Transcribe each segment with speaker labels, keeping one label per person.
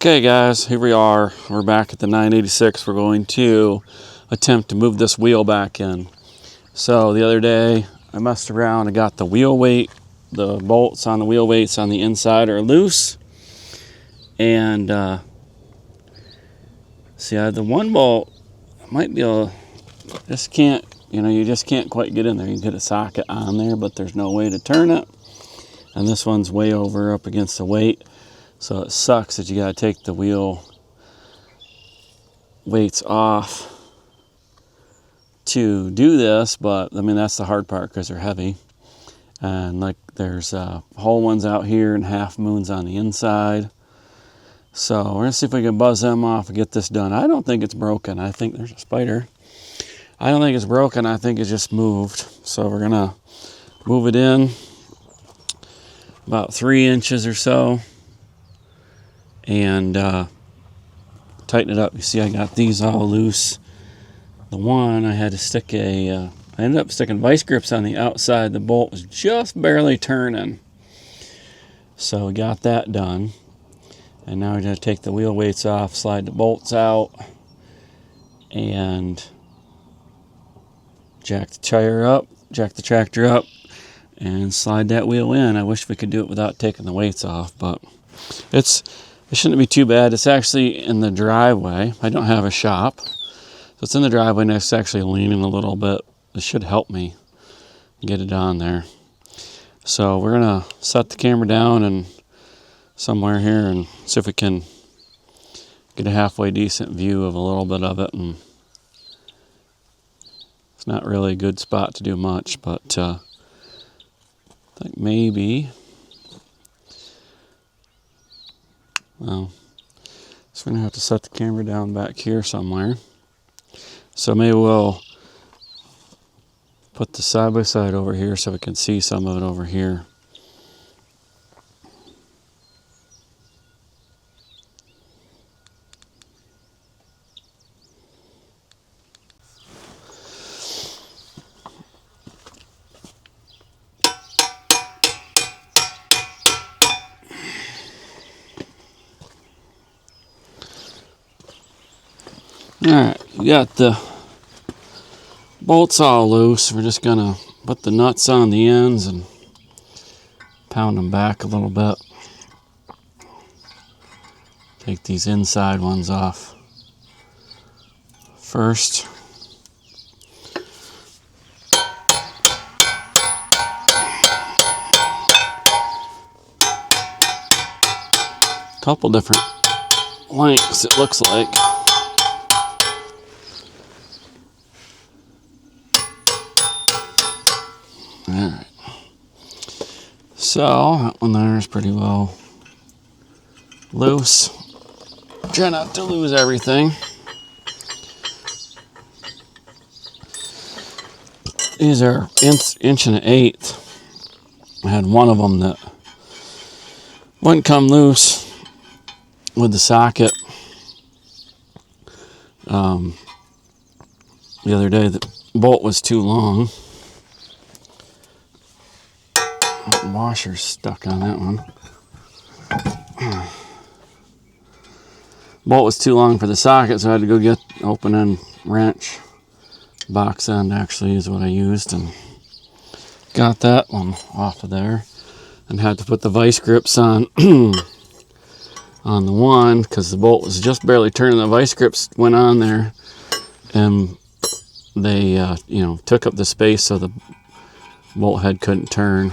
Speaker 1: Okay guys, here we are. We're back at the 986. We're going to attempt to move this wheel back in. So the other day I messed around and got the wheel weight, the bolts on the wheel weights on the inside are loose. And see, I had the one bolt, might be able, just can't, you just can't quite get in there. You can get a socket on there, but there's no way to turn it. And this one's way over up against the weight. So it sucks that you gotta take the wheel weights off to do this, but I mean, that's the hard part because they're heavy. And like there's whole ones out here and half moons on the inside. So we're gonna see if we can buzz them off and get this done. I don't think it's broken. I think there's a spider. I don't think it's broken. I think it's just moved. So we're gonna move it in about 3 inches or so and tighten it up. You see I got these all loose. The one I had to stick I ended up sticking vice grips on the outside. The bolt was just barely turning. So we got that done. And now we're going to take the wheel weights off, slide the bolts out, and jack the tractor up, and slide that wheel in. I wish we could do it without taking the weights off, but it shouldn't be too bad. It's actually in the driveway. I don't have a shop. So it's in the driveway and it's actually leaning a little bit. It should help me get it on there. So we're going to set the camera down and somewhere here and see if we can get a halfway decent view of a little bit of it. And it's not really a good spot to do much, but I think maybe, well, so we're going to have to set the camera down back here somewhere. So maybe we'll put the side-by-side over here so we can see some of it over here. Alright, we got the bolts all loose. We're just going to put the nuts on the ends and pound them back a little bit. Take these inside ones off first. Couple different lengths it looks like. Alright, so that one there is pretty well loose. Try not to lose everything. These are inch and an eighth. I had one of them that wouldn't come loose with the socket. The other day the bolt was too long. Washer's stuck on that one. Bolt was too long for the socket, so I had to go get open end wrench. Box end actually is what I used, and got that one off of there. And had to put the vice grips on on the one because the bolt was just barely turning. The vice grips went on there, and they took up the space so the bolt head couldn't turn.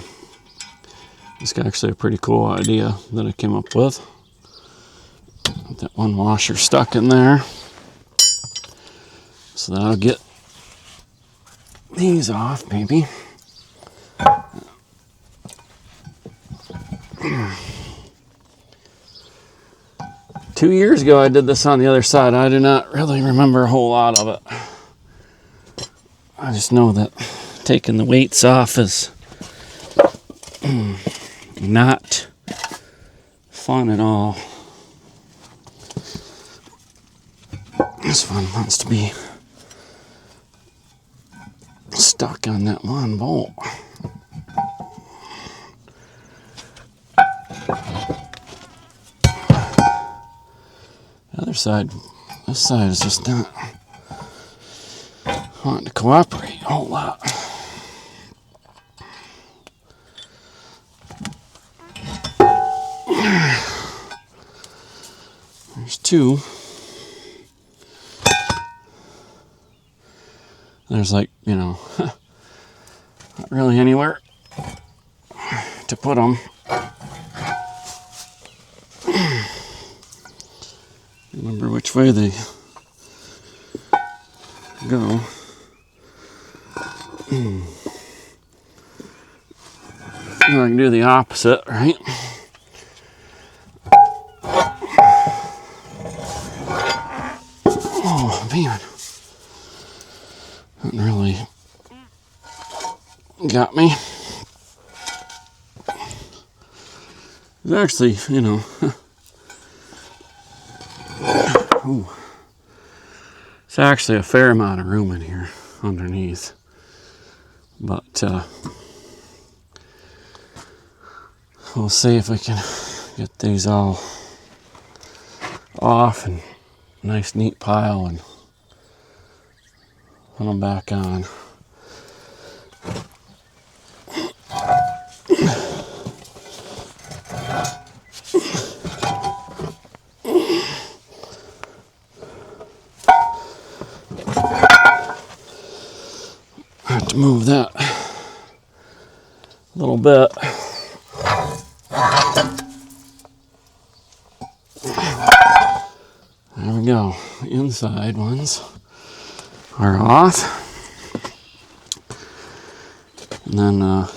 Speaker 1: It's actually a pretty cool idea that I came up with. That one washer stuck in there. So that'll get these off maybe. Two years ago I did this on the other side. I do not really remember a whole lot of it. I just know that taking the weights off is not fun at all. This one wants to be stuck on that one bolt. The other side, this side is just not wanting to cooperate a whole lot. There's two. There's like, you know, not really anywhere to put them. Remember which way they go. I can do the opposite, right? Oh man, that really got me. It's actually, you know, ooh, it's actually a fair amount of room in here underneath, but we'll see if we can get these all off and nice neat pile and put them back on. I have to move that a little bit. There we go. The inside ones are off. And then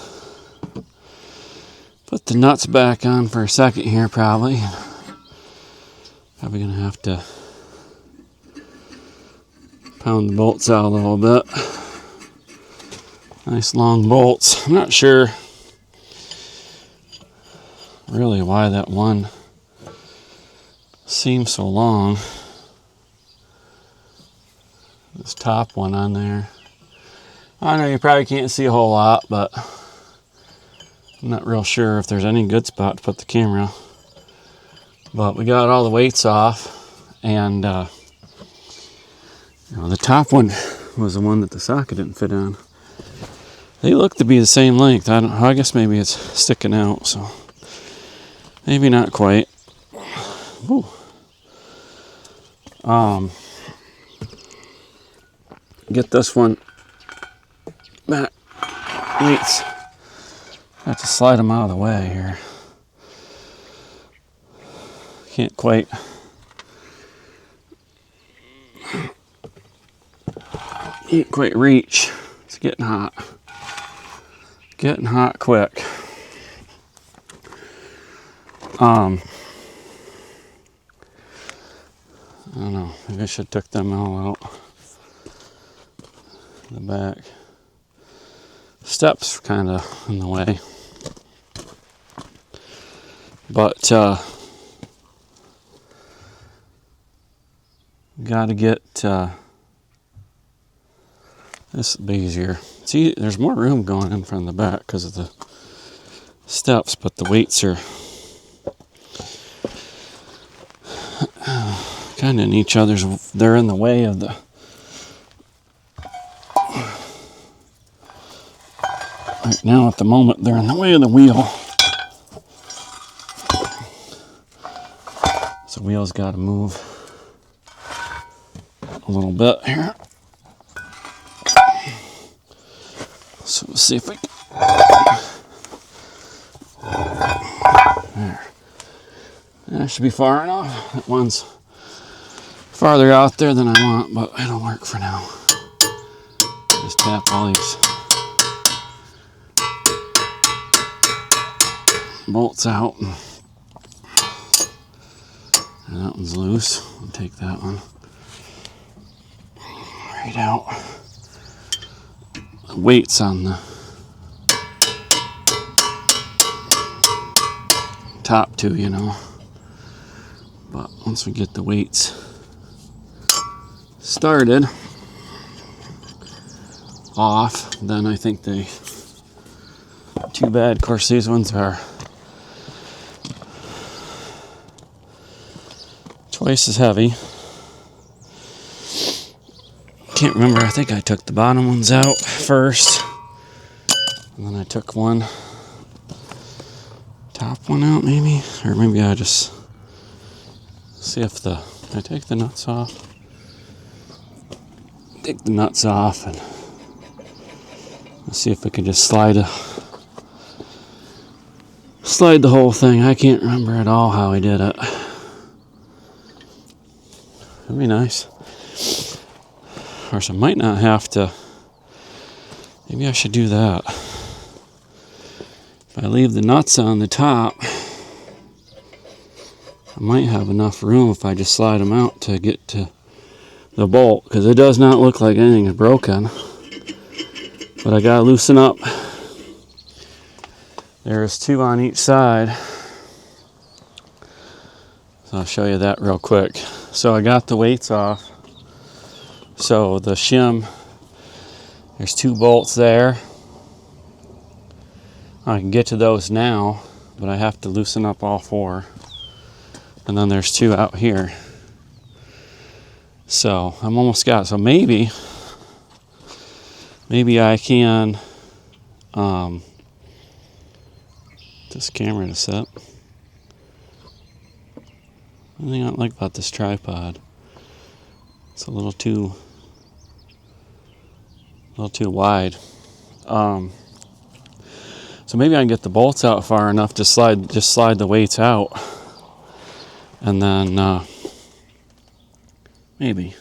Speaker 1: put the nuts back on for a second here probably. Probably gonna have to pound the bolts out a little bit. Nice long bolts. I'm not sure really why that one seems so long. This top one on there. I know you probably can't see a whole lot, but I'm not real sure if there's any good spot to put the camera. But we got all the weights off, and you know, the top one was the one that the socket didn't fit on. They look to be the same length. I guess maybe it's sticking out, so maybe not quite. Ooh. Get this one back. Weights. I have to slide them out of the way here. Can't quite reach. It's getting hot. Getting hot quick. I don't know. Maybe I should have took them all out. The back. Steps kind of in the way. But gotta get this will be easier. See, there's more room going in from the back because of the steps, but the weights are kind of in each other's. They're in the way of the. Right now, at the moment, they're in the way of the wheel. So the wheel's got to move a little bit here. So we'll see if we can. There. That should be far enough. That one's farther out there than I want, but it'll work for now. Just tap all these bolts out. And that one's loose. I'll take that one right out. The weights on the top two, you know. But once we get the weights started off, then I think they, too bad. Of course, these ones are twice as heavy. Can't remember, I think I took the bottom ones out first. And then I took one top one out maybe. Or maybe I just see if I take the nuts off. Take the nuts off and let's see if we can just slide the whole thing. I can't remember at all how I did it. It'd be nice. Of course, I might not have to. Maybe I should do that. If I leave the nuts on the top, I might have enough room if I just slide them out to get to the bolt, because it does not look like anything is broken. But I gotta loosen up. There's 2 on each side. So I'll show you that real quick. So I got the weights off. So the shim, there's 2 bolts there. I can get to those now, but I have to loosen up all 4. And then there's 2 out here. So I'm almost got it. So maybe I can this camera to set. One thing I don't like about this tripod, it's a little too wide. So maybe I can get the bolts out far enough to slide the weights out, and then maybe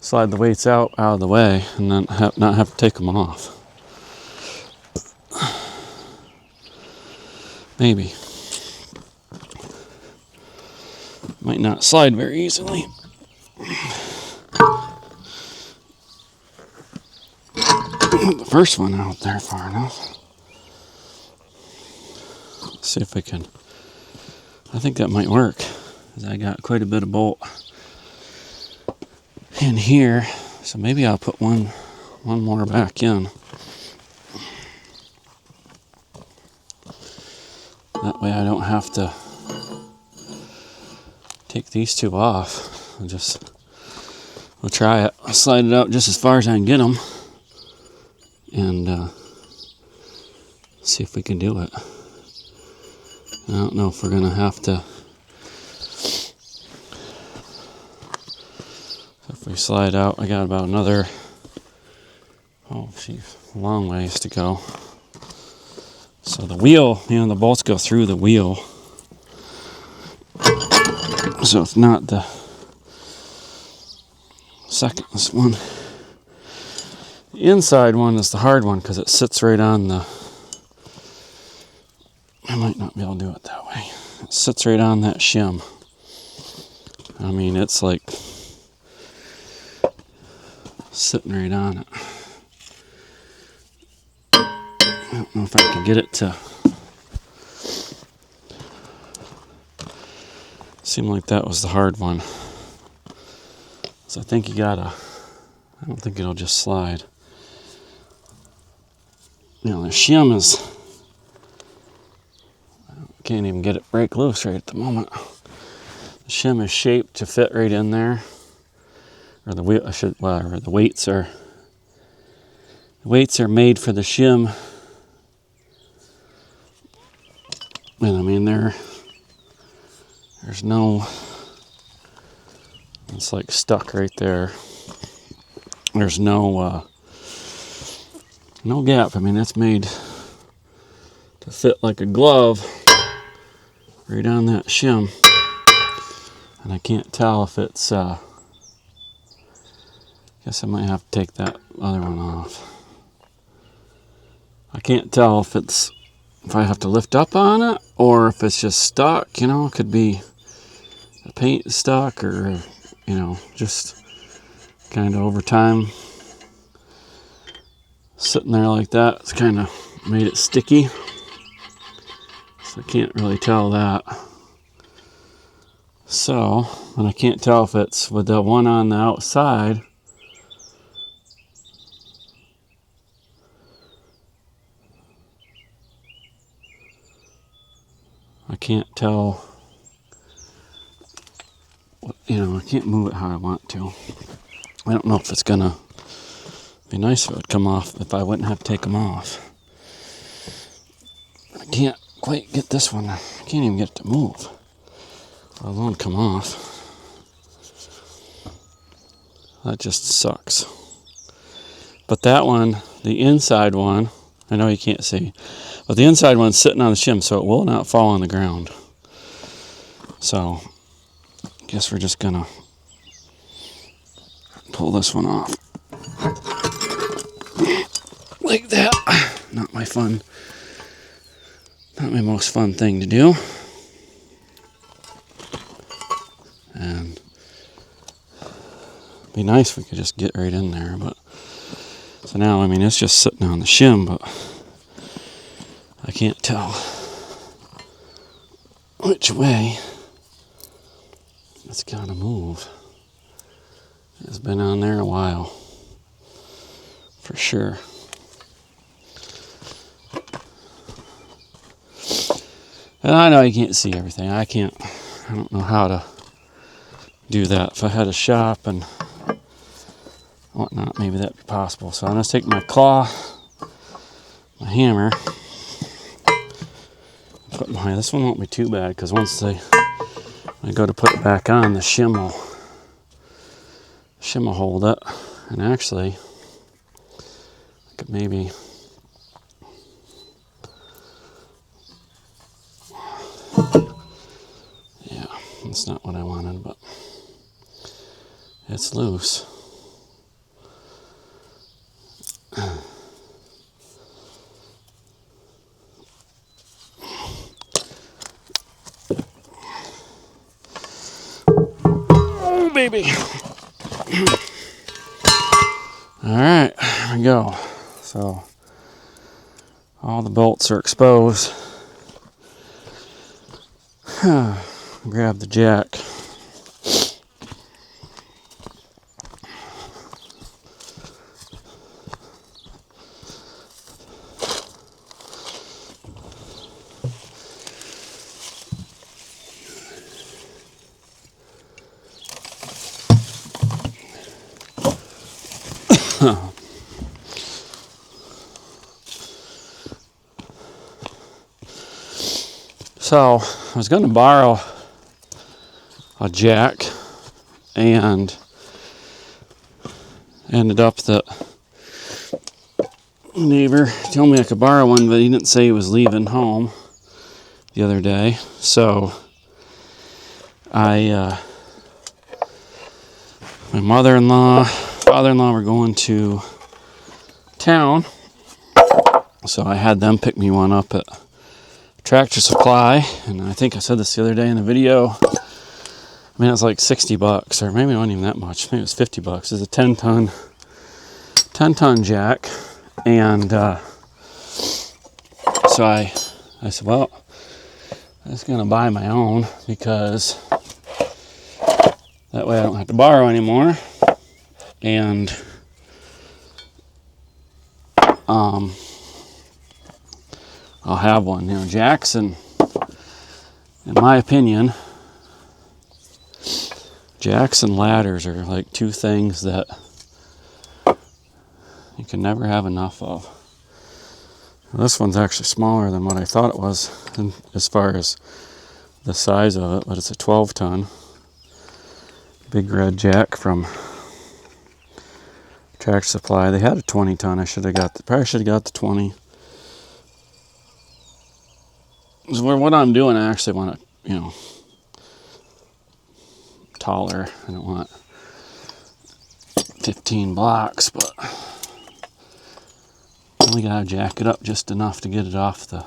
Speaker 1: slide the weights out of the way, and then not have to take them off. Maybe. Might not slide very easily. The first one out there far enough. Let's see if I can. I think that might work, because I got quite a bit of bolt in here. So maybe I'll put one more back in. That way I don't have to take these 2 off. We'll try it. I'll slide it out just as far as I can get them, and see if we can do it. I don't know if we're gonna have to. If we slide out, I got about another, a long ways to go. So the wheel, the bolts go through the wheel. So it's not the this one. The inside one is the hard one because it sits right on the. I might not be able to do it that way. It sits right on that shim. I mean, it's like sitting right on it. I don't know if I can get it to. Seemed like that was the hard one. So I think I don't think it'll just slide. The shim is, I can't even get it break loose right at the moment. The shim is shaped to fit right in there. Or the wheel, the weights are made for the shim. And I mean there's no, it's like stuck right there. There's no gap. I mean, it's made to fit like a glove right on that shim. And I can't tell if it's, guess I might have to take that other one off. I can't tell if I have to lift up on it or if it's just stuck, it could be the paint stuck or, just kind of over time sitting there like that. It's kind of made it sticky. So I can't really tell that. So, and I can't tell if it's with the one on the outside. I can't tell I can't move it how I want to. I don't know if it's gonna be nice if it would come off, if I wouldn't have to take them off. I can't quite get this one. I can't even get it to move, let alone come off. That just sucks. But that one, the inside one, I know you can't see, but the inside one's sitting on the shim, so it will not fall on the ground. So, I guess we're just gonna pull this one off. Like that. Not my most fun thing to do. And it'd be nice if we could just get right in there, but so now, I mean, it's just sitting on the shim, but I can't tell which way it's gotta move. It's been on there a while, for sure. And I know you can't see everything. I don't know how to do that. If I had a shop and whatnot, maybe that'd be possible. So I'm going to take my claw, my hammer, put this one won't be too bad, because once I go to put it back on, the shim will hold it. And actually, I could maybe, yeah, that's not what I wanted, but it's loose. Oh, baby. All right, here we go. So all the bolts are exposed. Grab the jack. So I was going to borrow a jack, and ended up that neighbor told me I could borrow one, but he didn't say he was leaving home the other day. So my mother-in-law, father-in-law were going to town, so I had them pick me one up at Tractor Supply. And I think I said this the other day in the video, I mean, it was like $60, or maybe not even that much, maybe it was $50. It's a 10-ton jack. And so I said, well, I'm just gonna buy my own, because that way I don't have to borrow anymore. And I'll have one. You know, jacks, and in my opinion, jacks and ladders are like two things that you can never have enough of. This one's actually smaller than what I thought it was as far as the size of it, but it's a 12-ton big red jack from Tractor Supply. They had a 20-ton. Probably should have got the 20. So what I'm doing, I actually want it, taller. I don't want 15 blocks, but only gotta jack it up just enough to get it off the,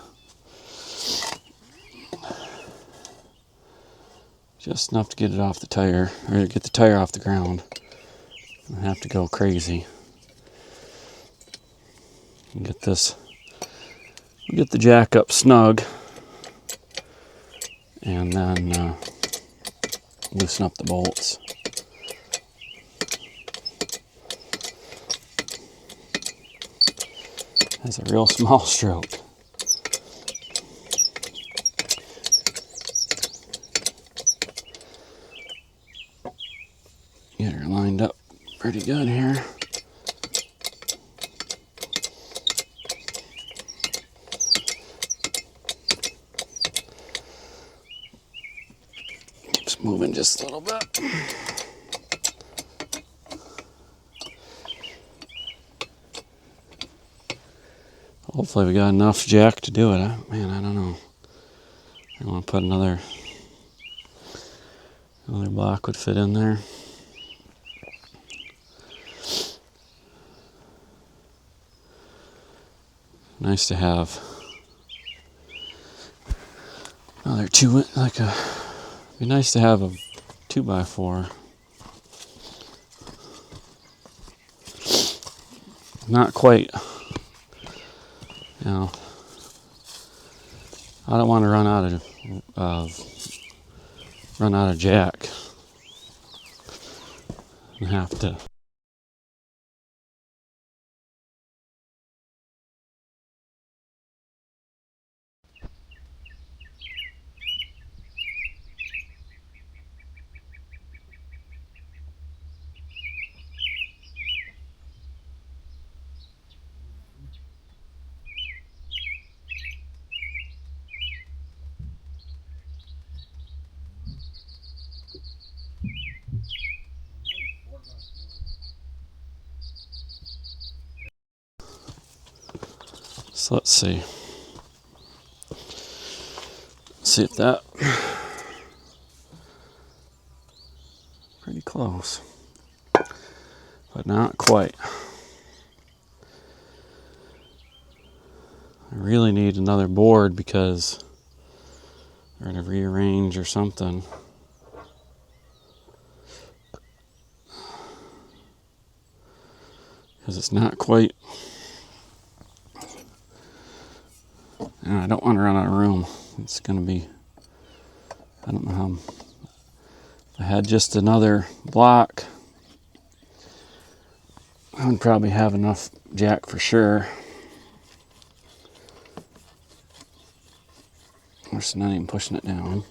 Speaker 1: tire, or get the tire off the ground. I have to go crazy. Get the jack up snug, and then loosen up the bolts. That's a real small stroke. Get her lined up pretty good here. Keeps moving just a little bit. Hopefully we got enough jack to do it. Man, I don't know. I want to put another block would fit in there. Nice to have another be nice to have a 2x4. Not quite, you know, I don't want to run out of jack and have to. So let's see. See if that, pretty close, but not quite. I really need another board because I'm going to rearrange or something. Because it's not quite. And I don't want to run out of room. It's going to be, I don't know how. If I had just another block, I would probably have enough jack for sure. Of course, not even pushing it down.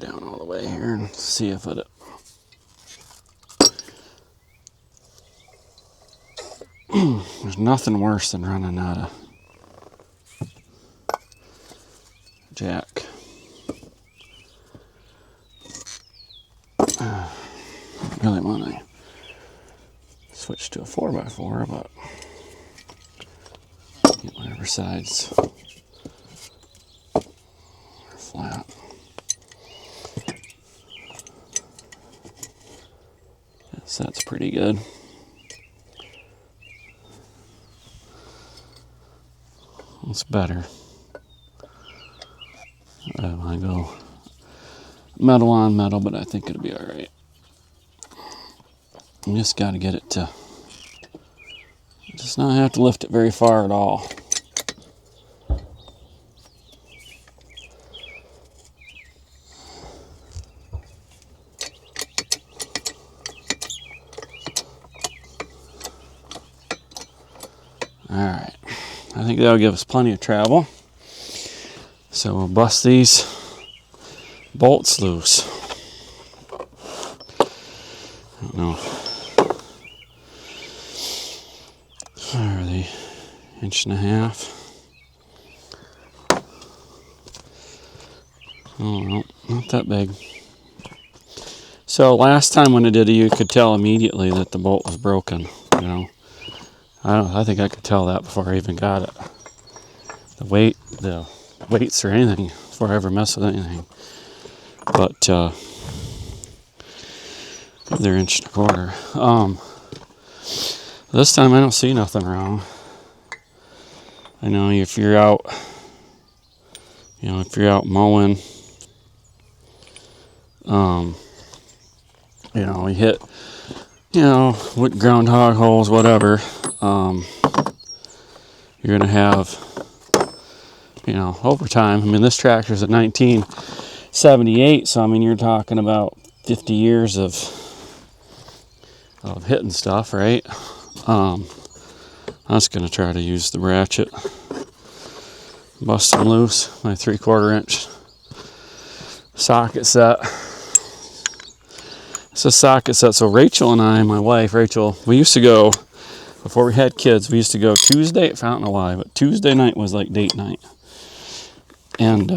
Speaker 1: Down all the way here and see if it. There's nothing worse than running out of jack. Really want to switch to a 4x4, but get whatever sides are flat. Yes, that's pretty good. It's better. I want to go metal on metal, but I think it'll be all right. You just got to get it to just not have to lift it very far at all. All right, I think that'll give us plenty of travel. So we'll bust these bolts loose. I don't know. Where are they? 1.5 inches. Oh, no, not that big. So last time when I did it, you could tell immediately that the bolt was broken. You know, I think I could tell that before I even got it. The weights or anything before I ever mess with anything. But they're 1.25 inches. This time I don't see nothing wrong. I know if you're out, if you're out mowing, we hit, with groundhog holes, whatever, you're gonna have, over time. I mean, this tractor's at 1978, so I mean, you're talking about 50 years of hitting stuff, right? I was gonna try to use the ratchet, bust them loose, my 3/4 inch socket set. It's a socket set. So Rachel and I, my wife, Rachel, we used to go, before we had kids, we used to go Tuesday, I don't know why, but Tuesday night was like date night. And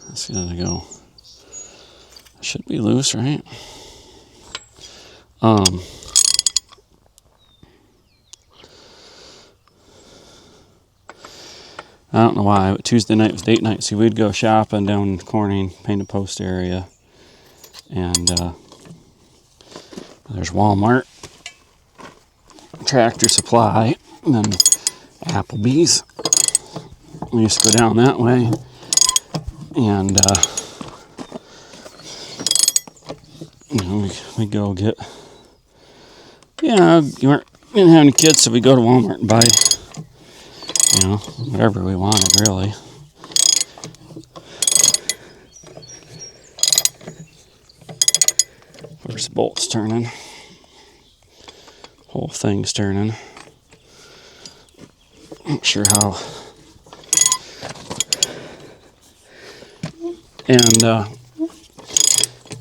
Speaker 1: it's gonna go. It should be loose, right? I don't know why, but Tuesday night was date night, so we'd go shopping down Corning, Painted Post area. And there's Walmart, Tractor Supply, and then Applebee's. We used to go down that way. And, we go get, you didn't have any kids, so we go to Walmart and buy, whatever we wanted, really. First bolt's turning. Whole thing's turning. Not sure how. And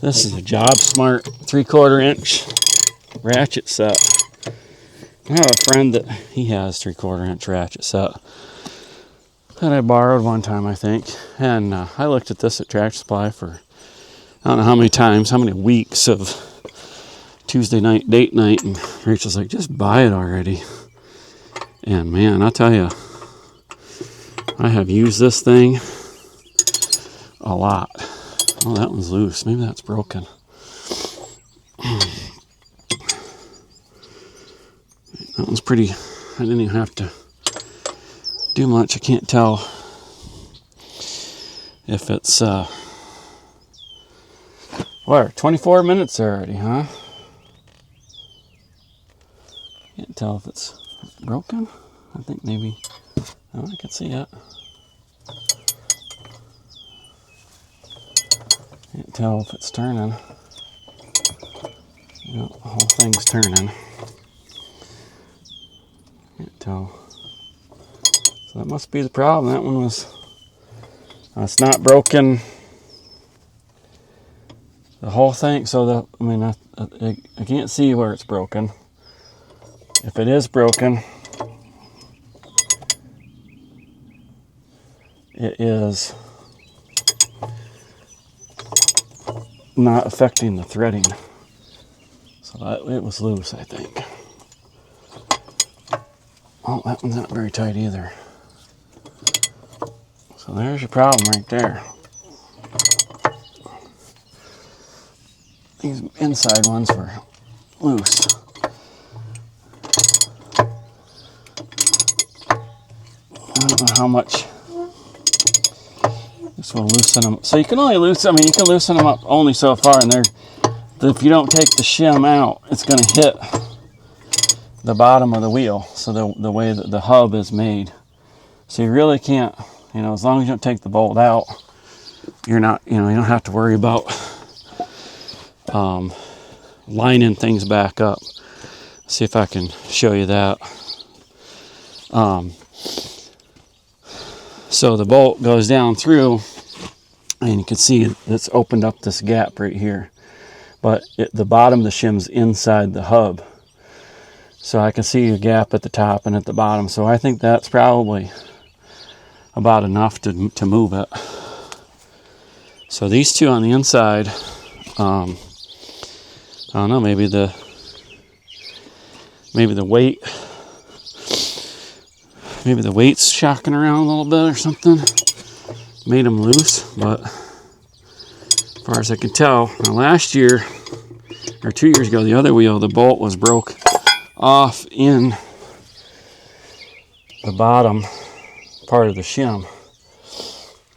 Speaker 1: this is a Job Smart 3/4 inch ratchet set. I have a friend that he has 3/4 inch ratchet set that I borrowed one time, I think. And I looked at this at Tractor Supply for I don't know how many weeks of Tuesday night, date night, and Rachel's like, just buy it already. And man, I'll tell you, I have used this thing a lot. Oh, that one's loose. Maybe that's broken. That one's pretty, I didn't even have to do much. I can't tell if it's, 24 minutes already, huh? Can't tell if it's broken. I think maybe, oh, I can see it. Can't tell if it's turning. The whole thing's turning. Can't tell. So that must be the problem. That one was, it's not broken. The whole thing, so I can't see where it's broken. If it is broken, it is not affecting the threading. So it was loose, I think. Oh, that one's not very tight either. So there's your problem right there. These inside ones were loose. I don't know how much this will loosen them. So you can only loosen them up only so far, and if you don't take the shim out, it's going to hit the bottom of the wheel. So the way that the hub is made. So you really can't, as long as you don't take the bolt out, you're not, you don't have to worry about lining things back up. See if I can show you that. So the bolt goes down through, and you can see it's opened up this gap right here. But the bottom of the shim's inside the hub. So I can see a gap at the top and at the bottom. So I think that's probably about enough to move it. So these two on the inside, I don't know, maybe the weight's shocking around a little bit or something. Made them loose, but as far as I can tell, now last year, or 2 years ago, the other wheel, the bolt was broke off in the bottom part of the shim.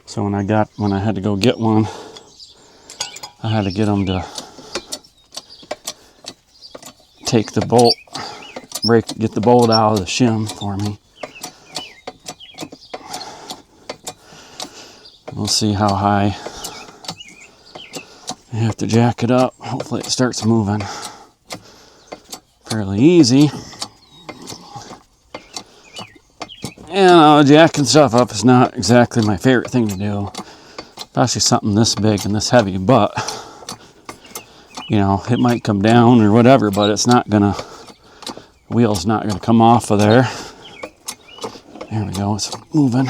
Speaker 1: So when I had to go get one, I had to get them to take the bolt, get the bolt out of the shim for me. We'll see how high I have to jack it up. Hopefully it starts moving fairly easy. jacking stuff up is not exactly my favorite thing to do, especially something this big and this heavy, but you know, it might come down or whatever, but it's not gonna, the wheel's not gonna come off of there. There we go, it's moving.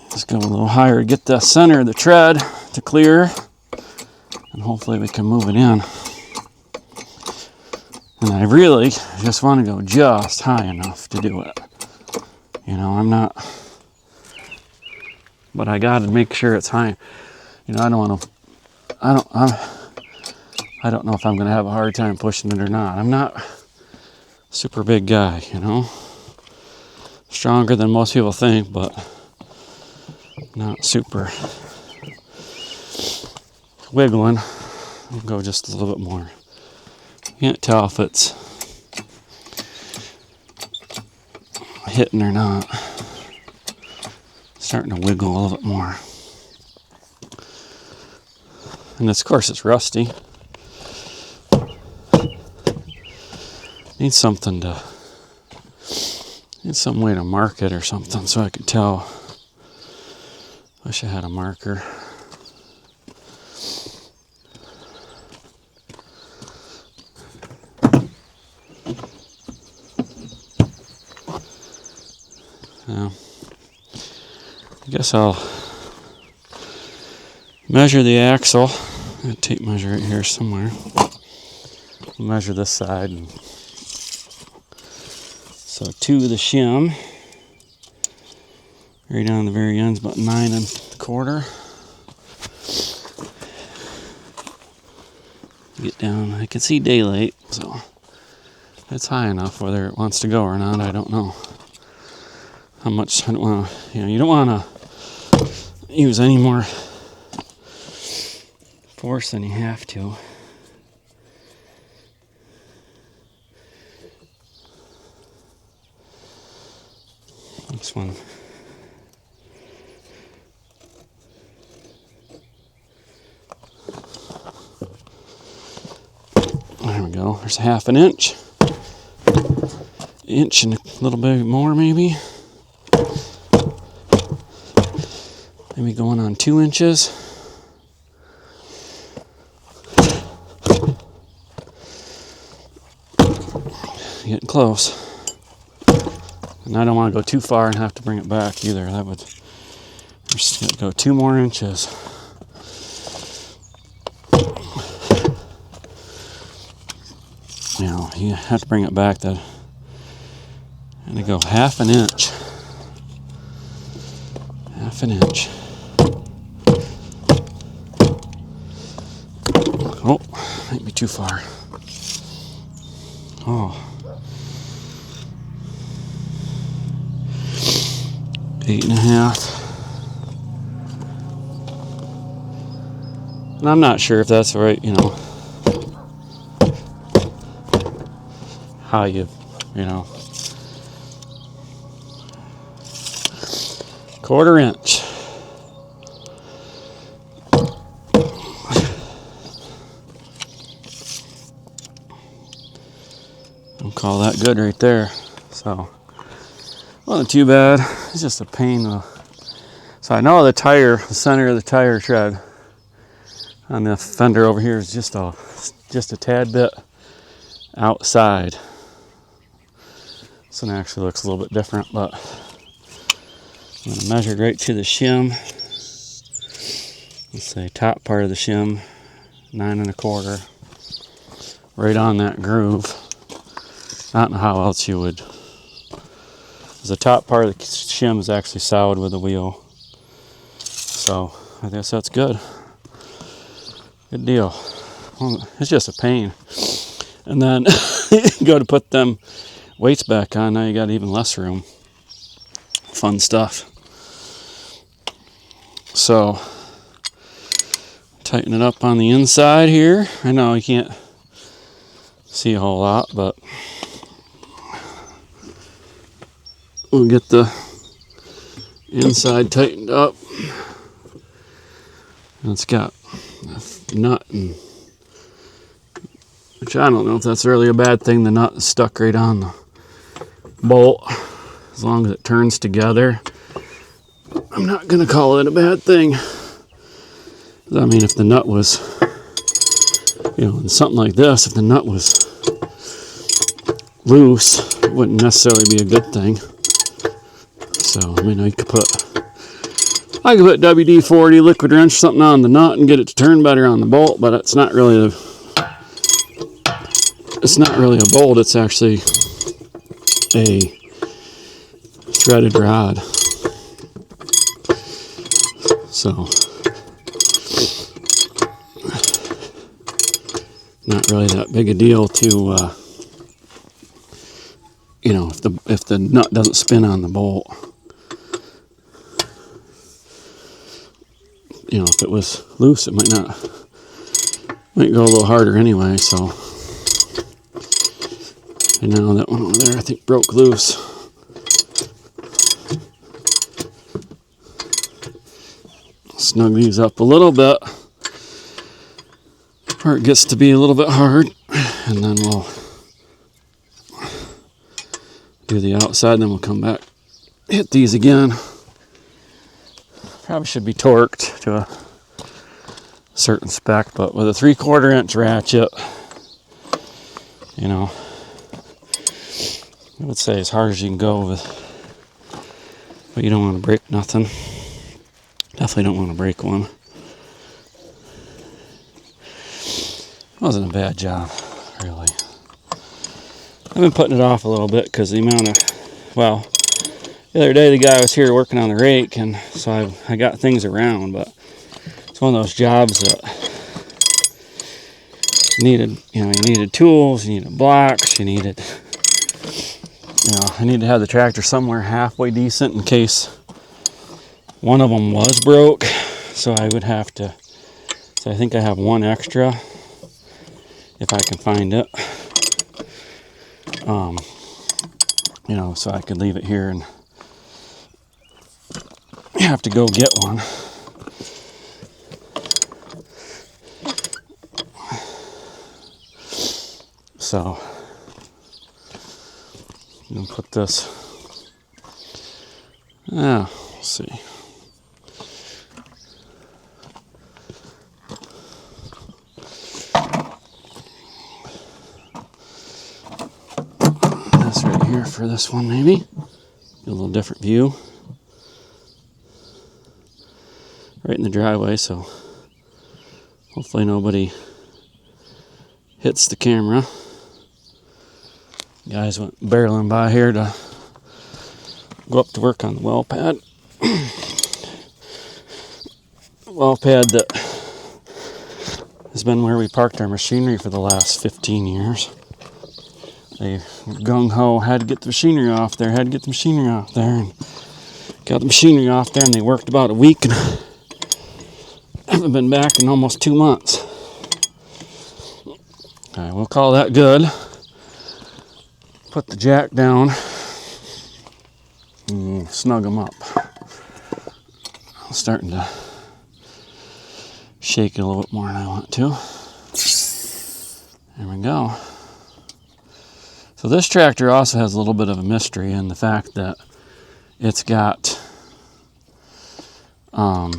Speaker 1: Let's go a little higher to get the center of the tread to clear, and hopefully we can move it in. And I really just want to go just high enough to do it. You know, I'm not, but I got to make sure it's high. You know, I don't want to, I don't know if I'm going to have a hard time pushing it or not. I'm not a super big guy, you know. Stronger than most people think, but not super. Wiggling. I'll go just a little bit more. Can't tell if it's hitting or not. Starting to wiggle a little bit more. And of course it's rusty. Need some way to mark it or something so I could tell. Wish I had a marker. I guess I'll measure the axle. I have a tape measure right here somewhere. Measure this side. So 2 of the shim. Right down the very end's about 9 1/4. Get down, I can see daylight, so it's high enough. Whether it wants to go or not, I don't know. How much, I don't want to, you know, you don't want to use any more force than you have to. This one. There we go. There's 1/2 inch. Inch and a little bit more maybe. Maybe going on 2 inches. Getting close. And I don't want to go too far and have to bring it back either. That would just gotta go 2 more inches. You know, you have to bring it back. That and to go 1/2 inch. 1/2 inch. Oh, might be too far. Oh. 8 1/2. And I'm not sure if that's right, you know, how you know, 1/4 inch. I'll call that good right there. So, wasn't too bad. It's just a pain. So I know the center of the tire tread on the fender over here is just a tad bit outside. This one actually looks a little bit different, but I'm going to measure it right to the shim. Let's say top part of the shim, 9 1/4, right on that groove. I don't know how else you would. The top part of the shim is actually solid with the wheel, so I guess that's good. Good deal. Well, it's just a pain. And then you go to put them weights back on. Now you got even less room. Fun stuff. So tighten it up on the inside here. I know you can't see a whole lot, but we'll get the inside tightened up. And it's got a nut, and which I don't know if that's really a bad thing. The nut is stuck right on the bolt, as long as it turns together, I'm not going to call it a bad thing. I mean, if the nut was, in something like this, if the nut was loose, it wouldn't necessarily be a good thing. So, I mean, I could put WD-40 liquid wrench something on the nut and get it to turn better on the bolt, but it's not really a bolt, it's actually a threaded rod. So, not really that big a deal to, if the nut doesn't spin on the bolt. If it was loose, it might go a little harder anyway. So, and now that one over there, I think broke loose. Snug these up a little bit, where it gets to be a little bit hard, and then we'll do the outside, and then we'll come back, hit these again. Probably should be torqued to a certain spec, but with a 3/4 inch ratchet, I would say as hard as you can go with, but you don't want to break nothing. Definitely don't want to break one. Wasn't a bad job, really. I've been putting it off a little bit because the other day the guy was here working on the rake, and so I got things around, but it's one of those jobs that you needed tools, you needed blocks, I needed to have the tractor somewhere halfway decent in case one of them was broke, so I think I have one extra if I can find it. So I could leave it here and have to go get one. So I'm gonna put this. We'll see. This right here for this one, maybe. Get a little different view. Right in the driveway, so hopefully nobody hits the camera. Guys went barreling by here to go up to work on the well pad. Well pad that has been where we parked our machinery for the last 15 years. They gung-ho, had to get the machinery off there, and got the machinery off there, and they worked about a week, and haven't been back in almost 2 months. Okay, we'll call that good. Put the jack down and snug them up. I'm starting to shake it a little bit more than I want to. There we go. So this tractor also has a little bit of a mystery in the fact that it's got, of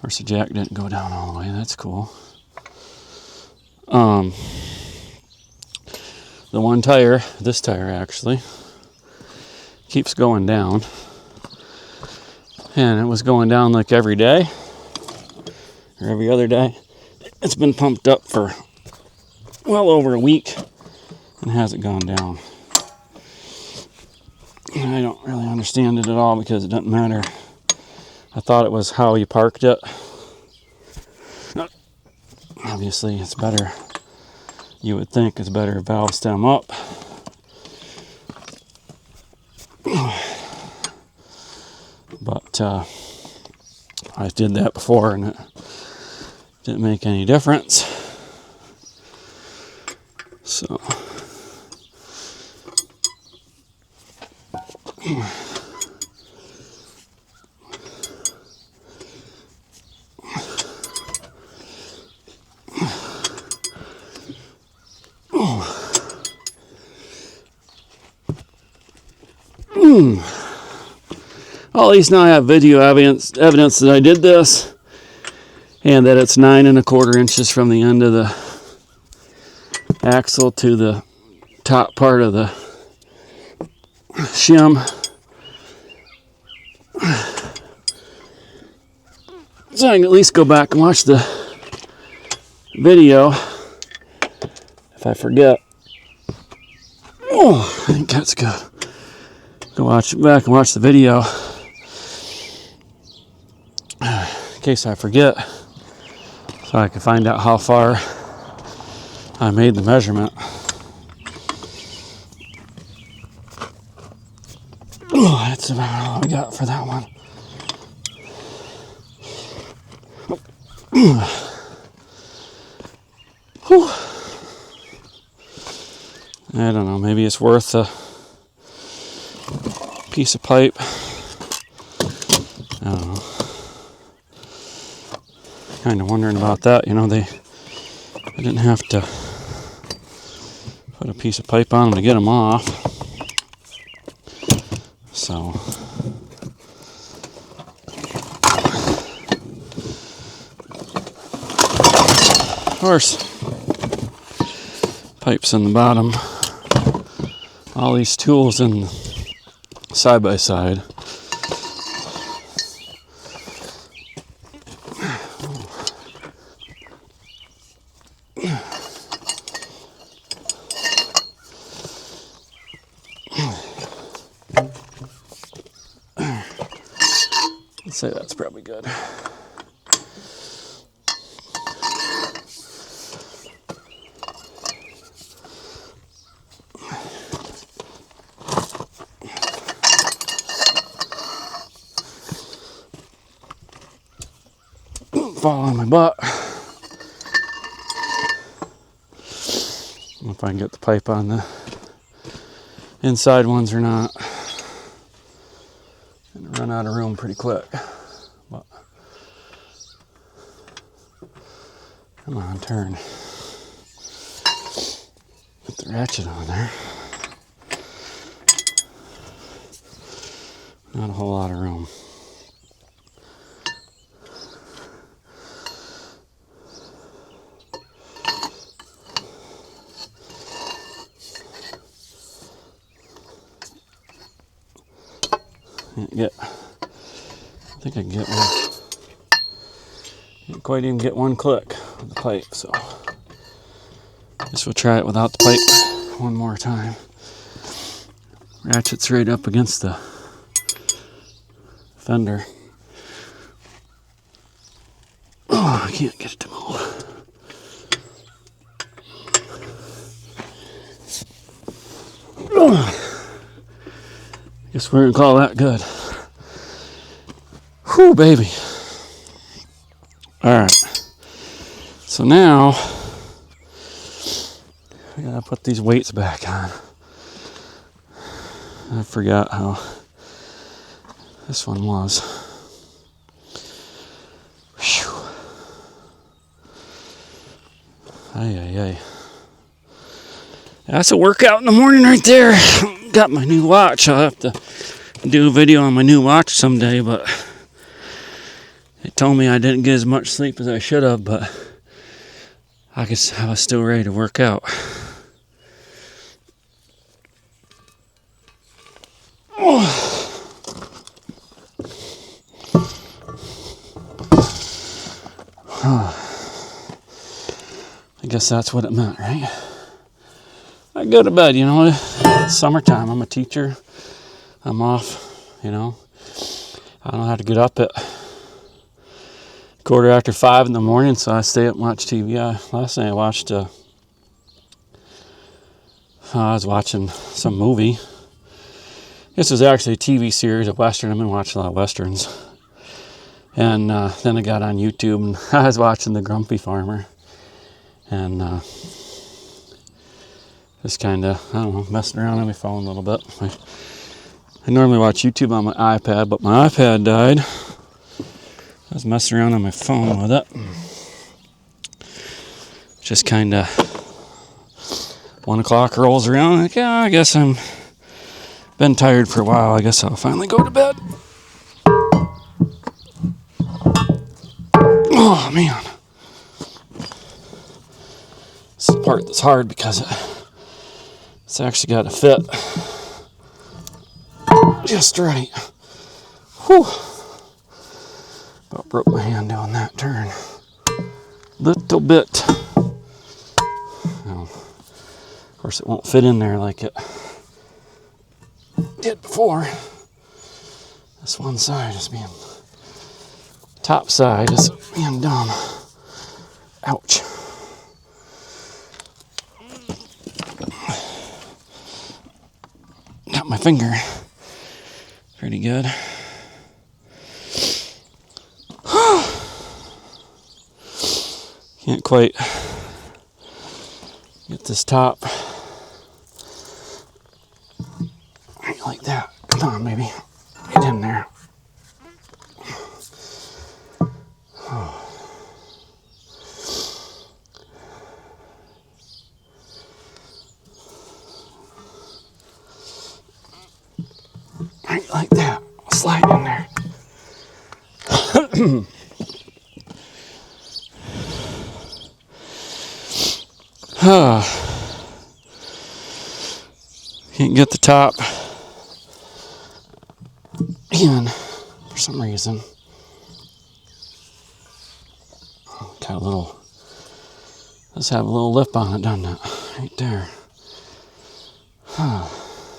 Speaker 1: course the jack didn't go down all the way, that's cool. The one tire, this tire actually, keeps going down. And it was going down like every day, or every other day. It's been pumped up for well over a week and hasn't gone down. And I don't really understand it at all because it doesn't matter. I thought it was how you parked it. Obviously it's better, you would think it's better valve stem up. But I did that before and it didn't make any difference. So Well, at least now I have video evidence that I did this, and that it's 9 1/4 inches from the end of the axle to the top part of the shim. So I can at least go back and watch the video if I forget. Oh, I think that's good. Go watch back and watch the video in case I forget, so I can find out how far I made the measurement. Oh, that's about all I got for that one. Whew. I don't know, maybe it's worth a piece of pipe. I don't know. Kind of wondering about that. You know, I didn't have to put a piece of pipe on them to get them off. So, of course, pipes in the bottom. All these tools in side by side. I'd say that's probably good. Fall on my butt. If I can get the pipe on the inside ones or not. Gonna run out of room pretty quick. But come on, turn. Put the ratchet on there. Not a whole lot of room. I think I can get one. Can't quite even get one click with the pipe, so I guess we'll try it without the pipe one more time. Ratchet's right up against the fender. Oh, I can't get it to move. Guess we're gonna call that good. Whew, baby. Alright. So now I gotta put these weights back on. I forgot how this one was. Whew. Ay. That's a workout in the morning right there. Got my new watch. I'll have to do a video on my new watch someday, but it told me I didn't get as much sleep as I should have, but I was still ready to work out. I guess that's what it meant, right? I go to bed, you know, it's summertime. I'm a teacher. I'm off, you know. I don't have to get up at 5:15 in the morning, so I stay up and watch TV. Last night I watched, I was watching some movie. This was actually a TV series, a Western. I've been watching a lot of Westerns. And then I got on YouTube and I was watching The Grumpy Farmer. And just kind of, I don't know, messing around on my phone a little bit. I normally watch YouTube on my iPad, but my iPad died. I was messing around on my phone with it. Just kind of 1 o'clock rolls around. Like, yeah, I guess I'm Been tired for a while. I guess I'll finally go to bed. Oh man. This is the part that's hard because it's actually got to fit just right. Whew. About broke my hand doing that turn. Little bit. Well, of course, it won't fit in there like it did before. This one side is being, top side is being done. Ouch. Got my finger pretty good. Can't quite get this top right like that. Come on, baby. Get in there. Right like that. Slide in there. Can't get the top in for some reason. Got a little, does have a little lip on it, doesn't it? Right there.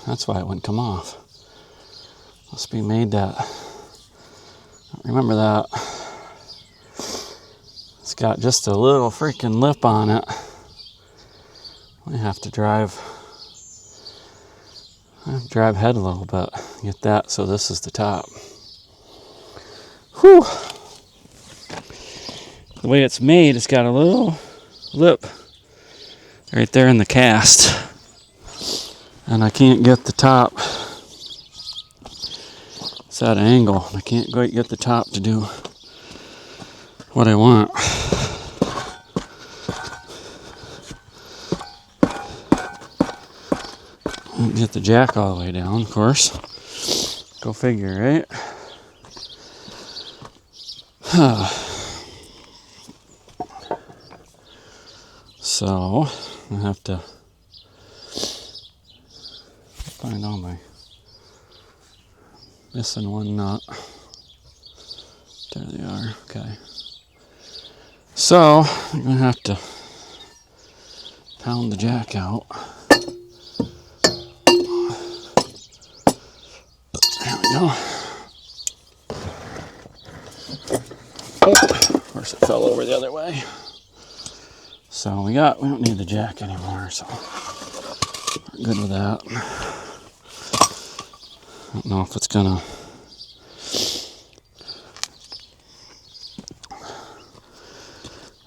Speaker 1: That's why it wouldn't come off. Must be made that. Remember that. It's got just a little freaking lip on it. I have to drive ahead a little bit. Get that, so this is the top. Whew. The way it's made, it's got a little lip right there in the cast. And I can't get the top. It's at an angle. I can't quite get the top to do what I want. Get the jack all the way down, of course. Go figure, right? So, I have to find all my missing one nut. There they are, okay. So, I'm going to have to pound the jack out. There we go. Oh, of course it fell over the other way. So we don't need the jack anymore, so we're good with that. I don't know if it's gonna,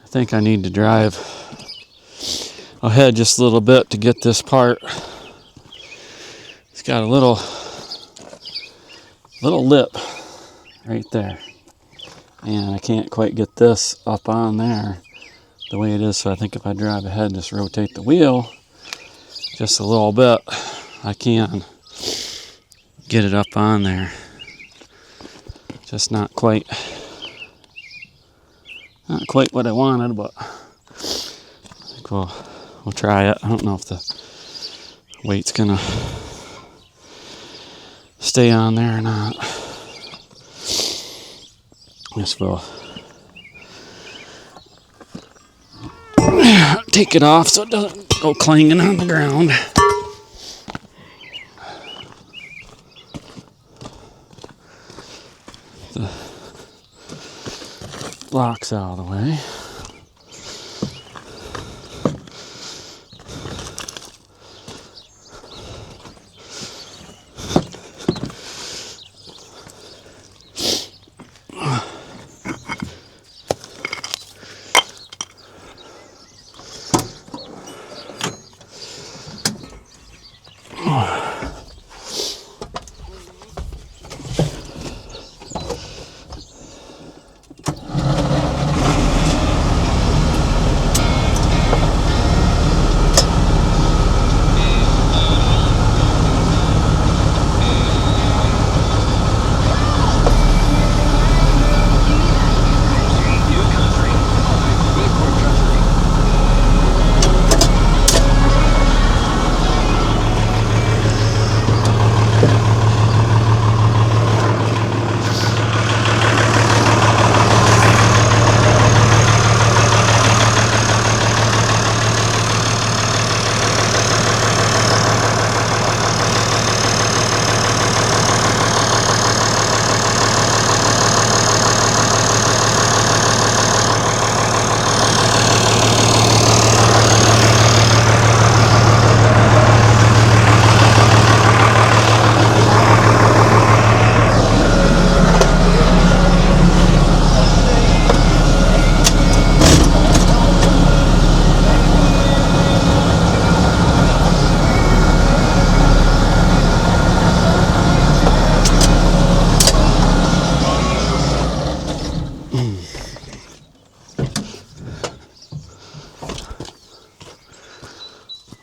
Speaker 1: I think I need to drive ahead just a little bit to get this part. It's got a little lip right there, and I can't quite get this up on there the way it is, so I think if I drive ahead, just rotate the wheel just a little bit, I can get it up on there. Just not quite what I wanted, but I think we'll try it. I don't know if the weight's gonna stay on there or not. Guess we'll take it off so it doesn't go clanging on the ground. The lock's out of the way.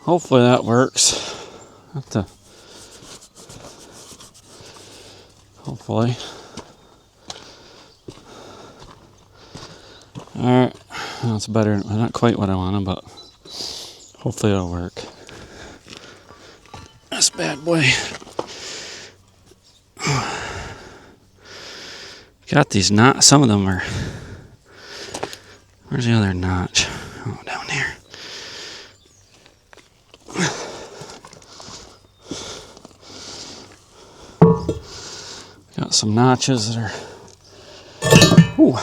Speaker 1: hopefully that works. Hopefully. Alright, that's better. Not quite what I wanted, but hopefully it'll work. This bad boy. Got these knots. Some of them are. Where's the other notch? Oh, down there. Got some notches that are. Ooh.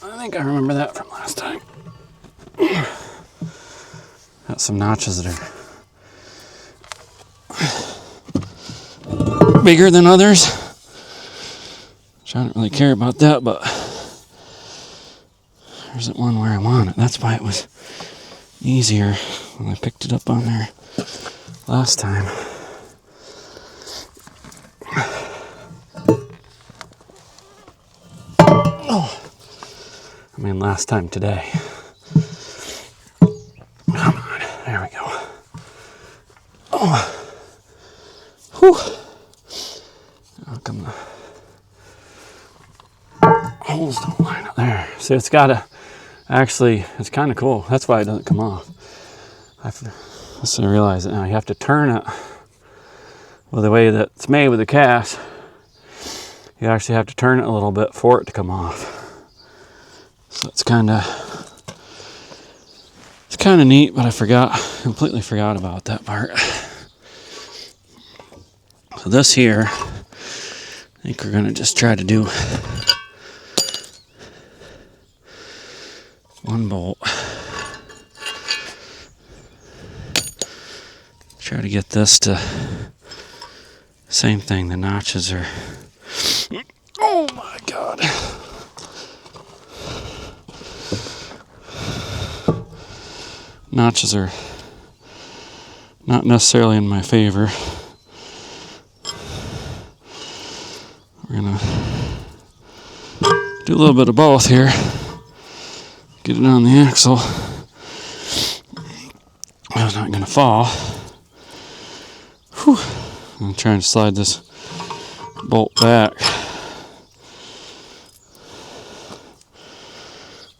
Speaker 1: I think I remember that from last time. Got some notches that are bigger than others. Which I don't really care about that, but there isn't one where I want it. That's why it was easier when I picked it up on there last time. Oh, I mean last time today. Come on, there we go. Oh, whew. How come the holes don't line up there? See, it's gotta, actually, it's kind of cool. That's why it doesn't come off. I realize it now. You have to turn it with the way that it's made with the cast. You actually have to turn it a little bit for it to come off. So it's kind of neat, but completely forgot about that part. So this here, I think we're gonna just try to do one bolt. Try to get this to same thing. The notches are. Oh my God. Notches are not necessarily in my favor. We're gonna do a little bit of both here. Get it on the axle. I was not gonna fall. Whew. I'm trying to slide this bolt back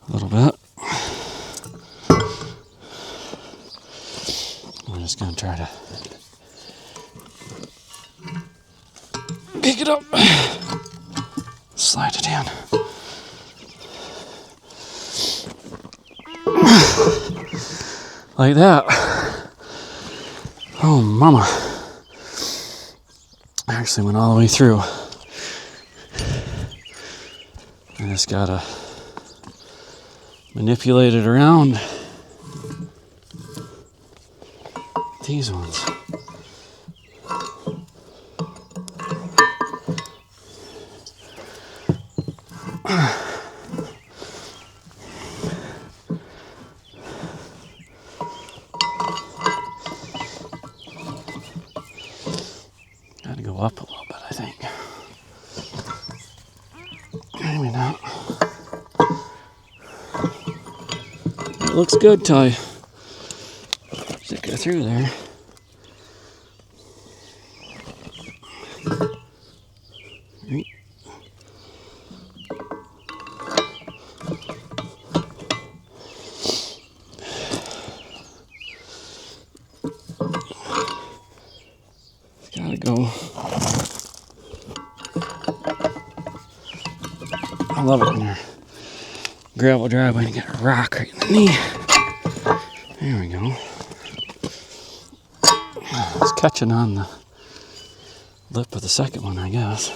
Speaker 1: a little bit. I'm just gonna try to pick it up, slide it in. Like that. Oh, mama. I actually went all the way through. I just gotta manipulate it around these ones. Gotta go up a little bit, I think. Maybe not. It looks good till I stick it through there. Right. It's gotta go. I love it when you're gravel driveway and you get a rock right in the knee. There we go. It's catching on the lip of the second one, I guess.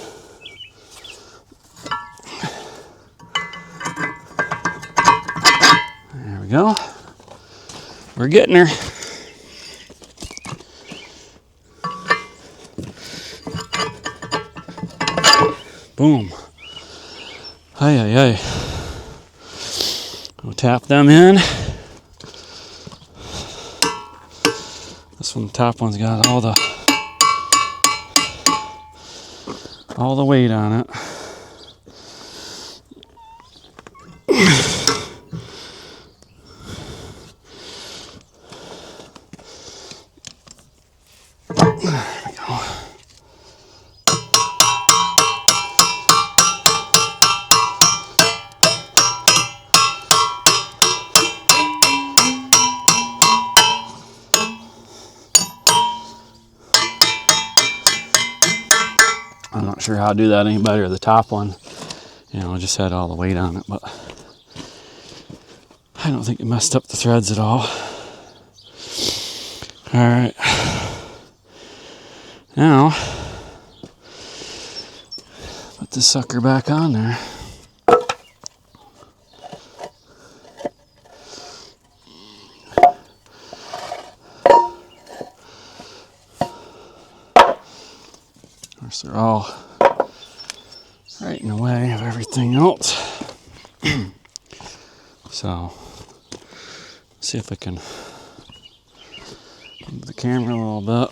Speaker 1: There we go. We're getting her. Boom. Hey, hey, hey. We'll tap them in. This one, the top one's got all the weight on it. I'm not sure how to do that any better. The top one, you know, just had all the weight on it, but I don't think it messed up the threads at all. Alright. Now, put this sucker back on there. Of course, they're all right in the way of everything else. So, see if I can move the camera a little bit.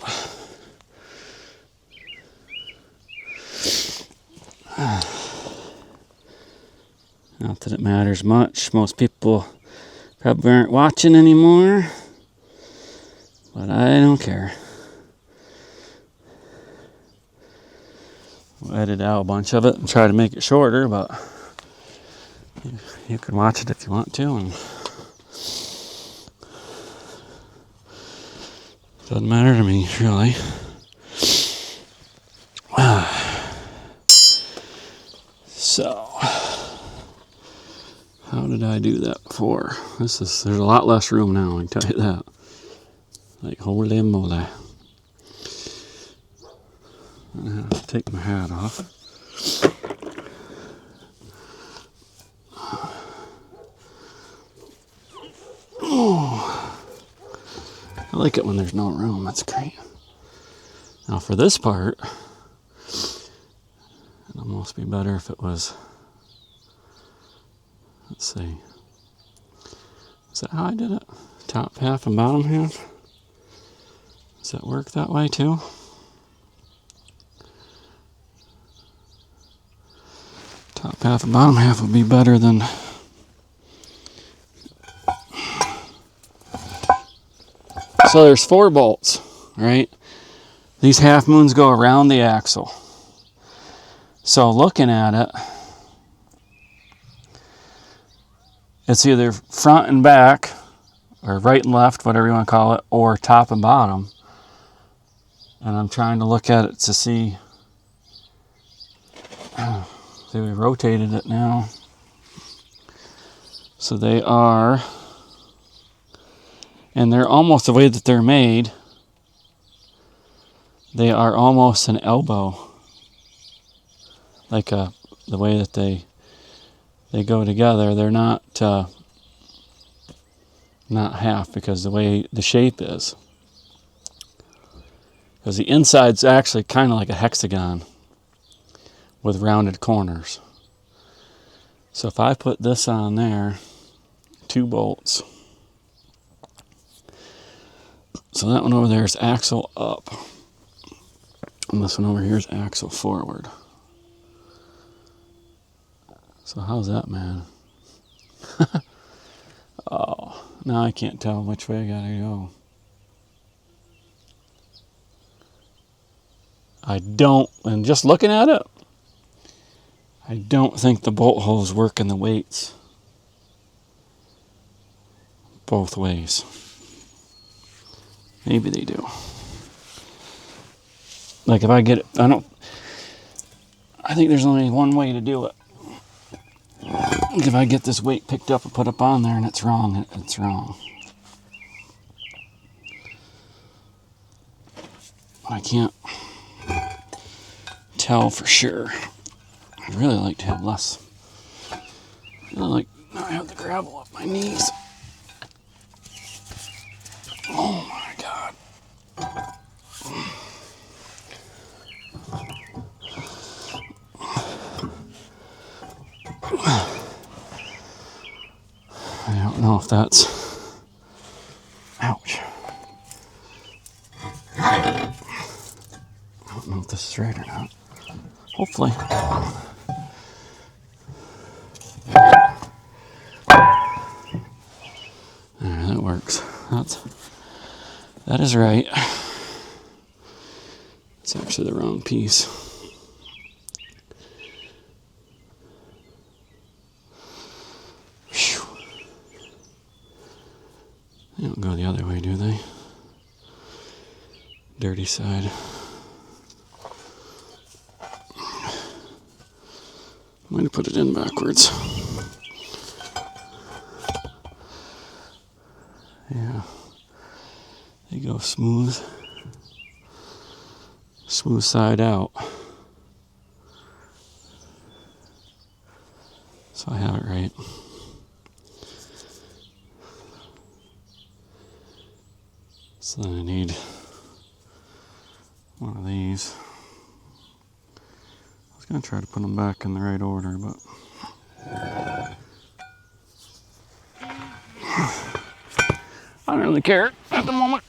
Speaker 1: Not that it matters much. Most people probably aren't watching anymore, but I don't care. We'll edit out a bunch of it and try to make it shorter, but you can watch it if you want to, and doesn't matter to me, really. So, how did I do that before? There's a lot less room now, I can tell you that. Like, holy moly. I'm gonna have to take my hat off. Oh, I like it when there's no room, that's great. Now for this part, it'd almost be better if it was, let's see, is that how I did it? Top half and bottom half? Does that work that way too? Top half and bottom half would be better than. So there's 4 bolts, right? These half moons go around the axle. So looking at it, it's either front and back, or right and left, whatever you want to call it, or top and bottom. And I'm trying to look at it to see. See, we rotated it now. So they are, and they're almost the way that they're made, they are almost an elbow. Like the way that they go together. They're not half, because the way the shape is. Because the inside's actually kind of like a hexagon with rounded corners. So if I put this on there, 2 bolts. So that one over there is axle up. And this one over here is axle forward. So how's that, man? Oh, now I can't tell which way I gotta go. I don't, and just looking at it, I don't think the bolt holes work in the weights both ways. Maybe they do. Like if I get it, I think there's only one way to do it. If I get this weight picked up and put up on there and it's wrong, it's wrong. I can't tell for sure. I'd really like to have less. Like, now I have the gravel up my knees. Oh my God. I don't know if that's, ouch. I don't know if this is right or not. Hopefully. Alright, that works. That is right. It's actually the wrong piece. Whew. They don't go the other way, do they? Dirty side. I'm going to put it in backwards. Yeah. There you go, smooth. Smooth side out. So I have it right. So then I need one of these. I was going to try to put them back in the right order, but I don't really care at the moment.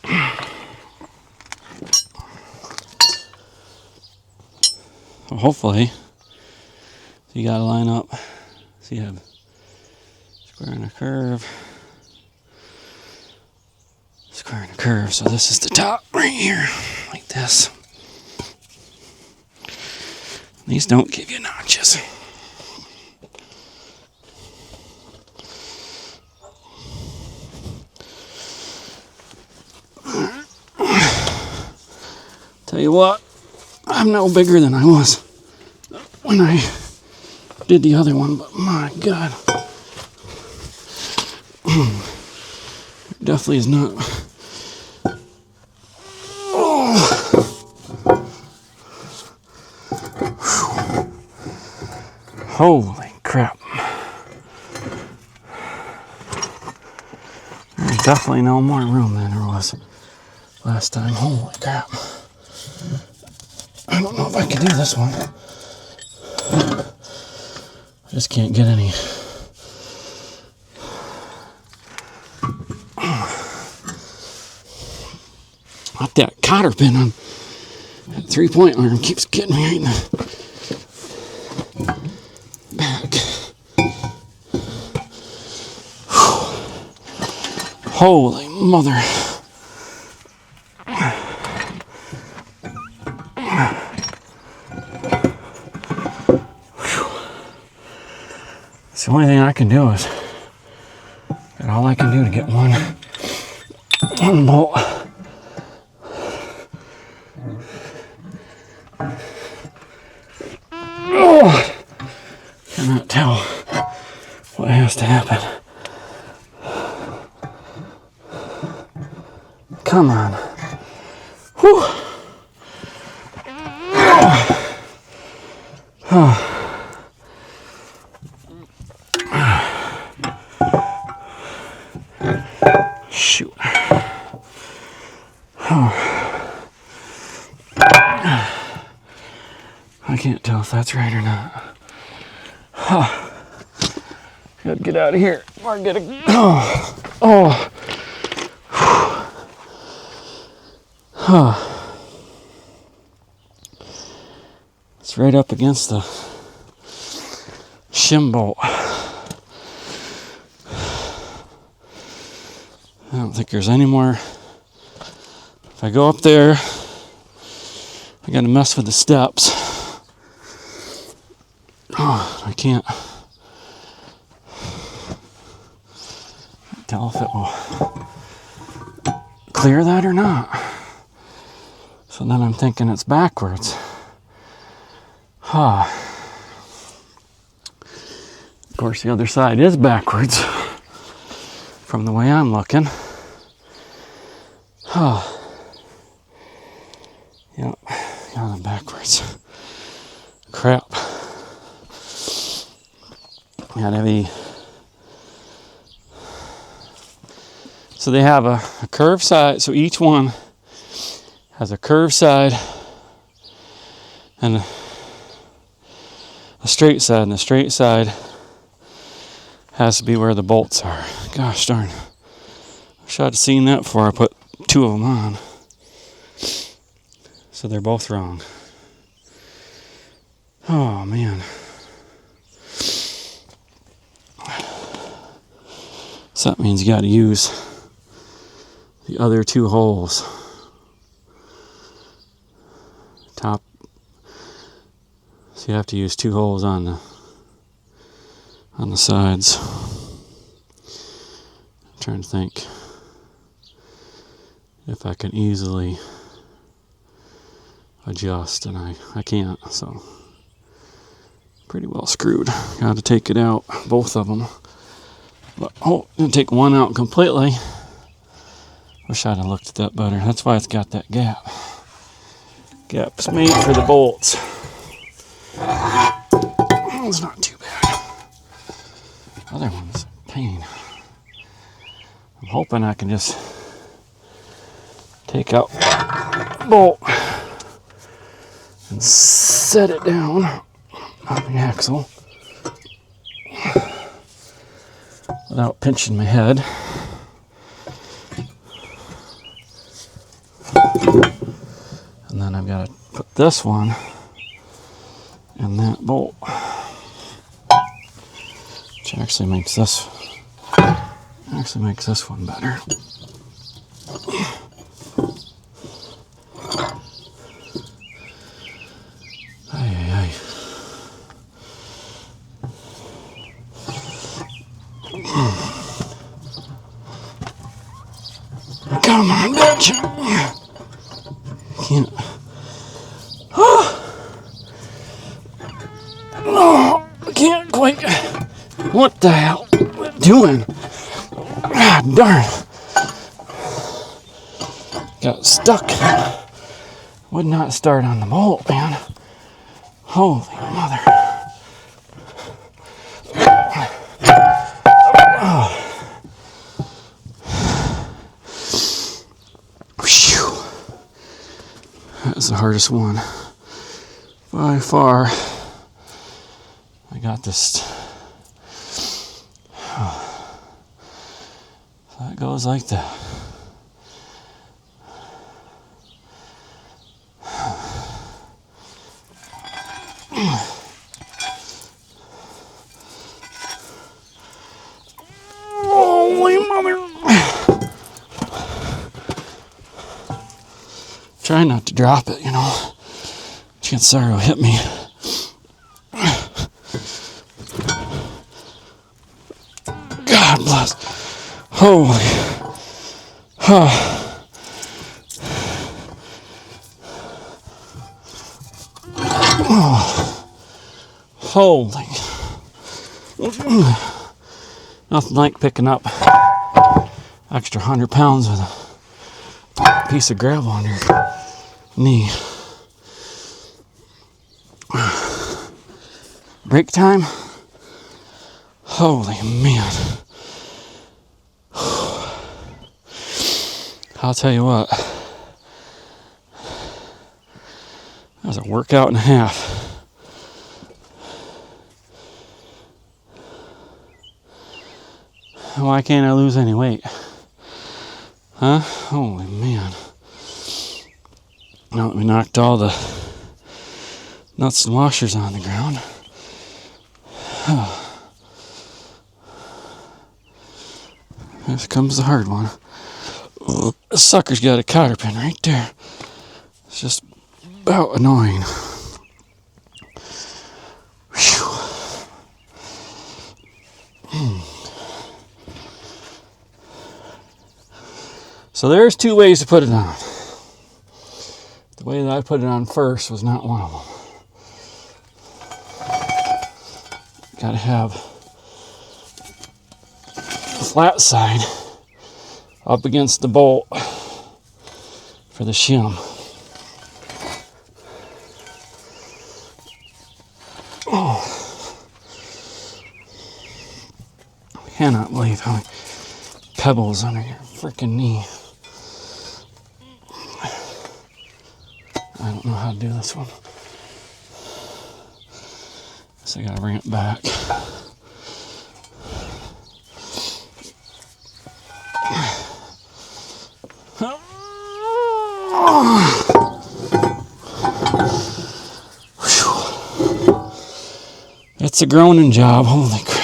Speaker 1: So hopefully, so you got to line up. So you have square and a curve. Square and a curve. So this is the top right here, like this. These don't give you notches. Tell you what, I'm no bigger than I was when I did the other one, but my God. Definitely is not. Oh. Holy crap. There's definitely no more room than there was last time. Holy crap. I don't know if I can do this one. I just can't get any. Not that cotter pin on that 3-point arm keeps getting me right in the back. Holy mother. It's the only thing I can do is, and all I can do to get one bolt. Oh, cannot tell what has to happen. Come on. Whew. Oh. Shoot. Oh. I can't tell if that's right or not. Oh. Gotta get out of here. Or get a. Oh. Oh. Oh. It's right up against the shim bolt. I don't think there's any more. If I go up there, I gotta mess with the steps. Oh, I can't tell if it will clear that or not. So then I'm thinking it's backwards. Of course, the other side is backwards from the way I'm looking. Yep, got them backwards. Crap. Gotta be. So they have a curved side, so each one has a curved side and a straight side, and the straight side has to be where the bolts are. Gosh darn. I should have seen that before I put two of them on. So they're both wrong. Oh man. So that means you got to use the other two holes. Top. So you have to use two holes on the sides. I'm trying to think if I can easily adjust, and I can't, so Pretty well screwed. Got to take it out, both of them. But, oh, I'm going to take one out completely. Wish I'd have looked at that better. That's why it's got that gap. Gap's made for the bolts. It's not too bad. Other one's a pain. I'm hoping I can just take out the bolt and set it down on the axle without pinching my head. And then I've got to put this one in that bolt, which actually makes this one better. Ay. Come on, bitch. Can't. No, I can't quite. What the hell am I doing? God darn. Got stuck. Would not start on the bolt, man. Holy mother. That's the hardest one by far. I got this. So it goes like that. Holy mother. Try not to drop it, you know. Chance Sorrow hit me. God bless. Holy. Holy. Nothing like picking up extra 100 pounds with a piece of gravel on your knee. Break time? Holy man. I'll tell you what. That was a workout and a half. Why can't I lose any weight? Huh? Holy man. Now that we knocked all the nuts and washers on the ground. Here comes the hard one. This sucker's got a cotter pin right there. It's just about annoying. So there's two ways to put it on. The way that I put it on first was not one of them. Gotta have the flat side up against the bolt for the shim. Oh, I cannot believe how many pebbles under your freaking knee. I don't know how to do this one. So I gotta bring it back. It's a groaning job, holy crap.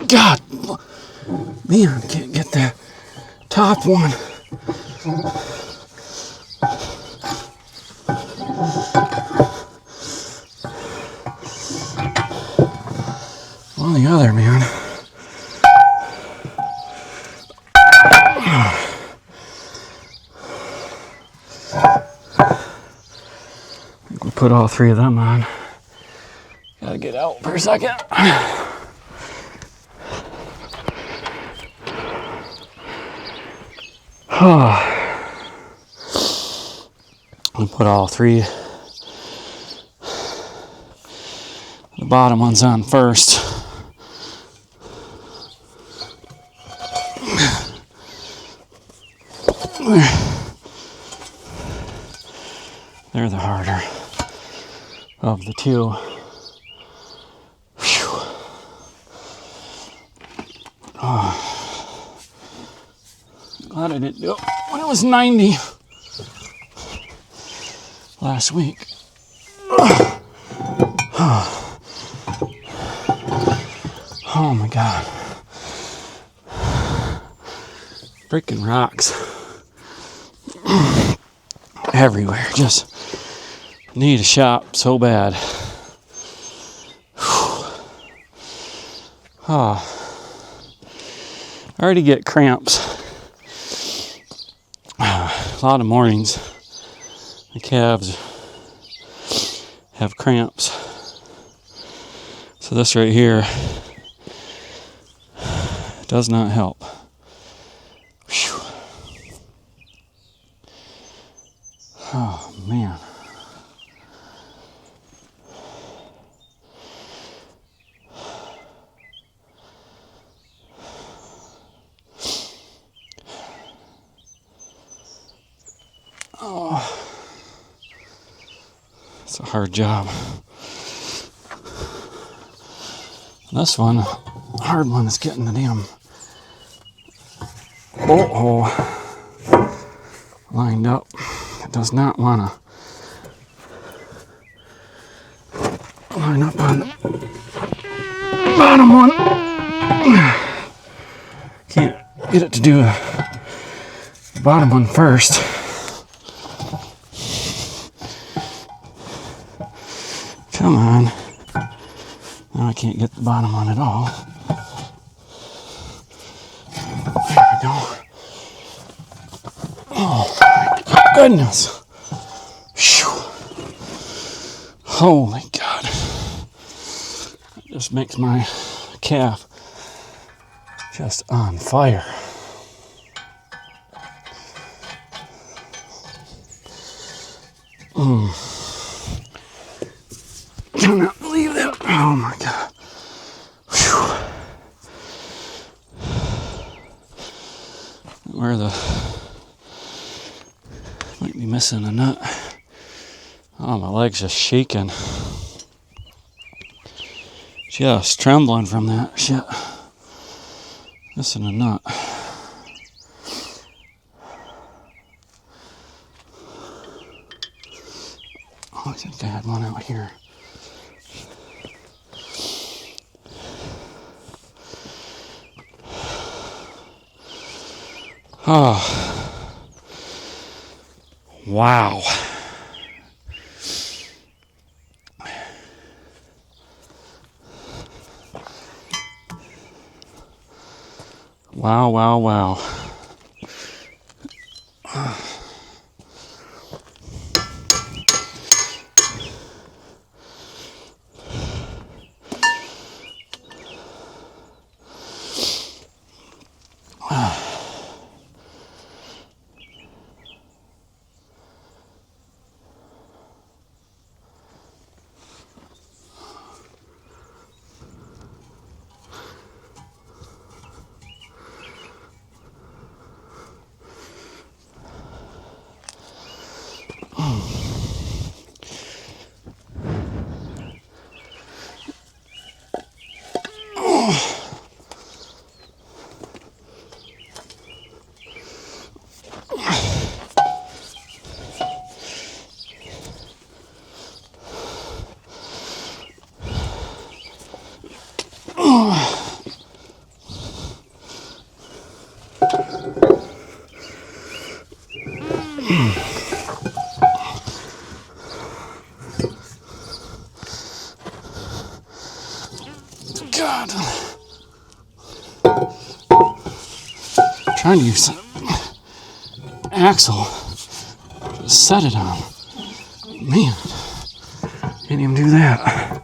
Speaker 1: God, man, can't get that top one. the other, man. We put all three of them on. Gotta get out for a second. We put all three. The bottom one's on first. They're the harder of the two. Oh. Glad I didn't do it when it was 90 last week. Oh my God. Freaking rocks. Everywhere. Just need a shop so bad. Oh. I already get cramps. A lot of mornings the calves have cramps. So this right here does not help. Whew. Oh man. Oh, it's a hard job. This one, hard one, is getting the damn bolt hole lined up. It does not want to line up on the bottom one. Can't get it to do the bottom one first. Come on. Now I can't get the bottom one at all. There we go. Oh my goodness. Whew. Holy God. That just makes my calf just on fire. Cannot believe that. Oh my God. Whew. Where the might be missing a nut. Oh, my leg's just shaking. Just trembling from that shit. Missing a nut. Oh, I think I had one out here. Oh, wow. Wow, wow, wow. God. trying to use the axle to set it on. Man, can't even do that.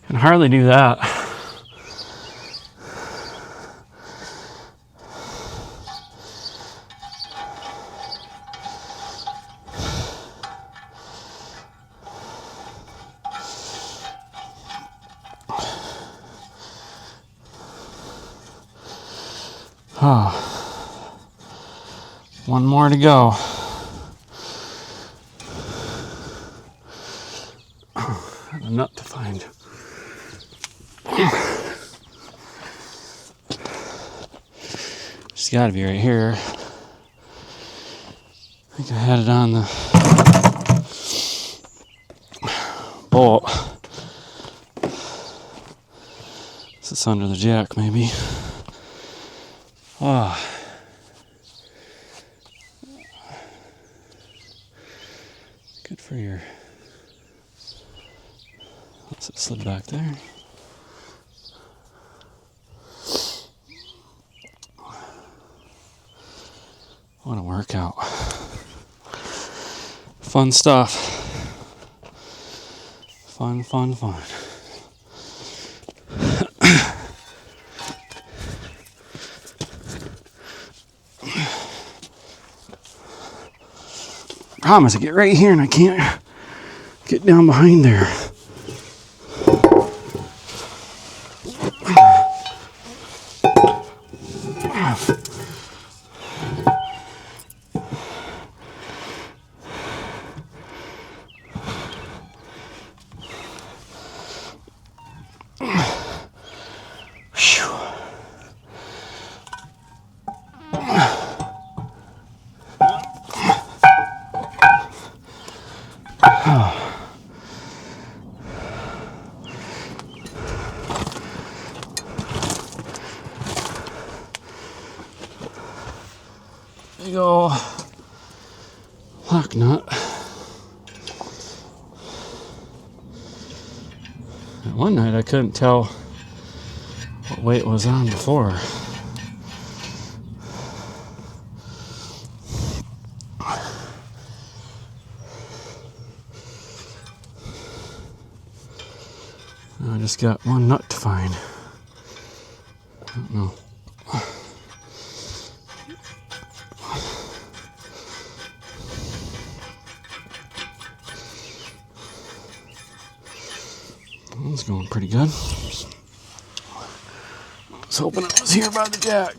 Speaker 1: Can hardly do that. Oh, one more to go. And a nut to find. It's got to be right here. I think I had it on the bolt. This is under the jack, maybe. Oh. Good for your... Let's it slid back there. What a workout. Fun stuff. Fun. Promise I get right here and I can't get down behind there. Big ol' lock nut. One night I couldn't tell what weight was on before. Now I just got one nut to find. I don't know. It's going pretty good. I was hoping it was here by the jack.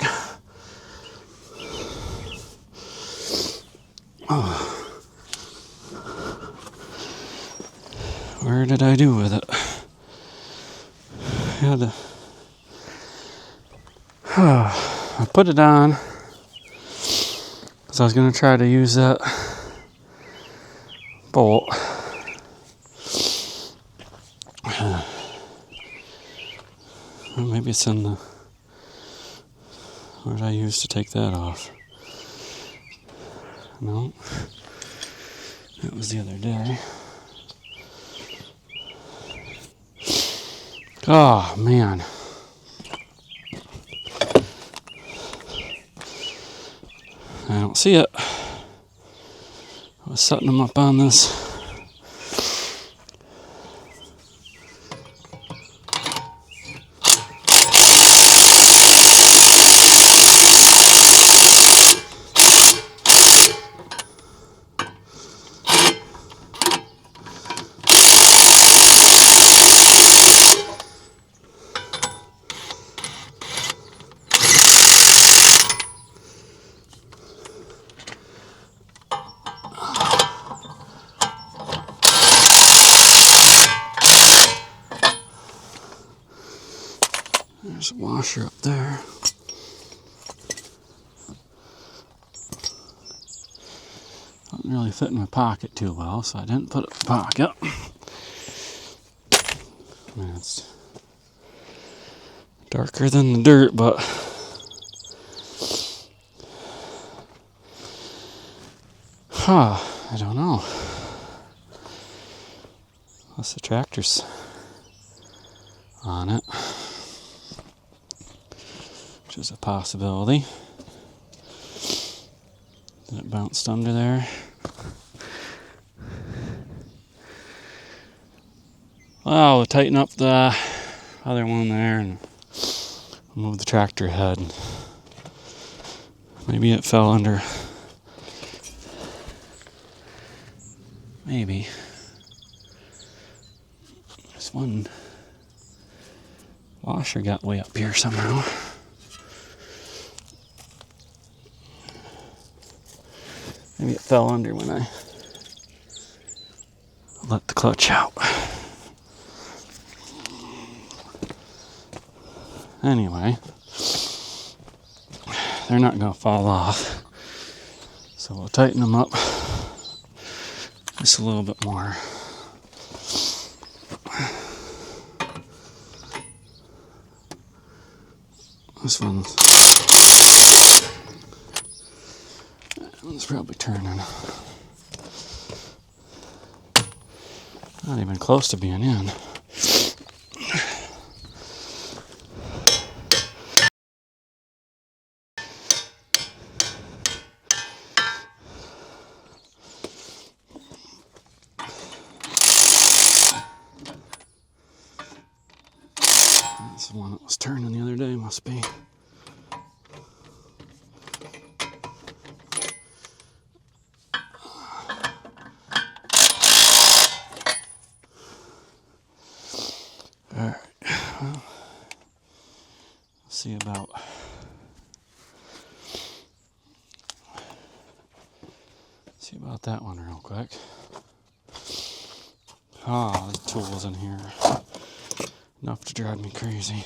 Speaker 1: Oh. Where did I do with it? I put it on because I was going to try to use that bolt. Maybe it's in the... Where did I use to take that off? No. That was the other day. Oh, man. I don't see it. I was setting them up on this. There's a washer up there. Doesn't really fit in my pocket too well, so I didn't put it in my pocket. I mean, it's darker than the dirt, but I don't know. Unless the tractor's on it, which is a possibility. That it bounced under there. Well, we'll tighten up the other one there and move the tractor head. Maybe it fell under. Maybe. This one washer got way up here somehow. Maybe it fell under when I let the clutch out. Anyway, they're not going to fall off. So we'll tighten them up just a little bit more. This one's probably turning. Not even close to being in. That's the one that was turning the other day, must be. Alright, well, see about that one real quick. Oh, the tools in here. Enough to drive me crazy.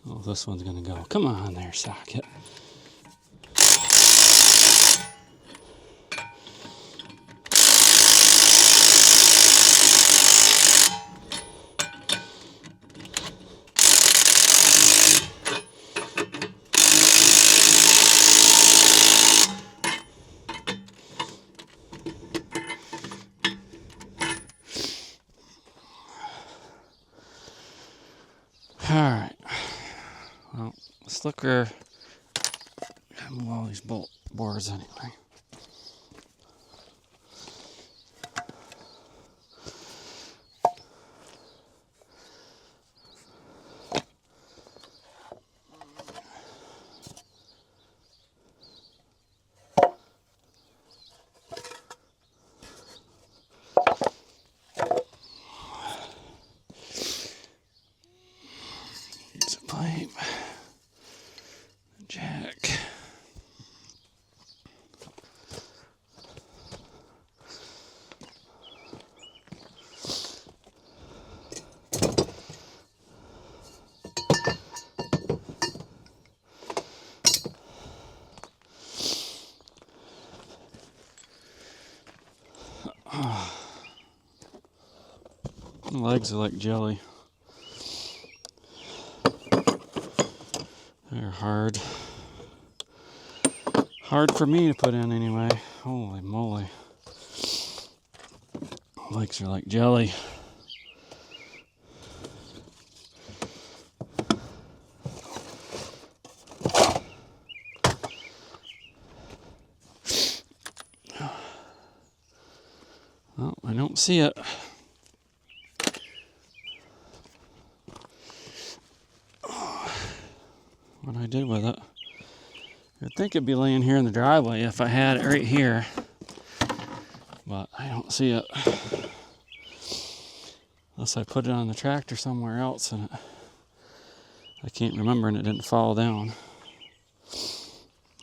Speaker 1: Oh, this one's gonna go. Come on there, socket. Alright. Well, slicker. Move all these bolt bores anyway. It's a pipe. Jack. The legs are like jelly. They're hard. Hard for me to put in anyway. Holy moly. Legs are like jelly. Well, I don't see it. what I did with it. You'd think it'd be laying here in the driveway if I had it right here, but I don't see it. Unless I put it on the tractor somewhere else and I can't remember and it didn't fall down.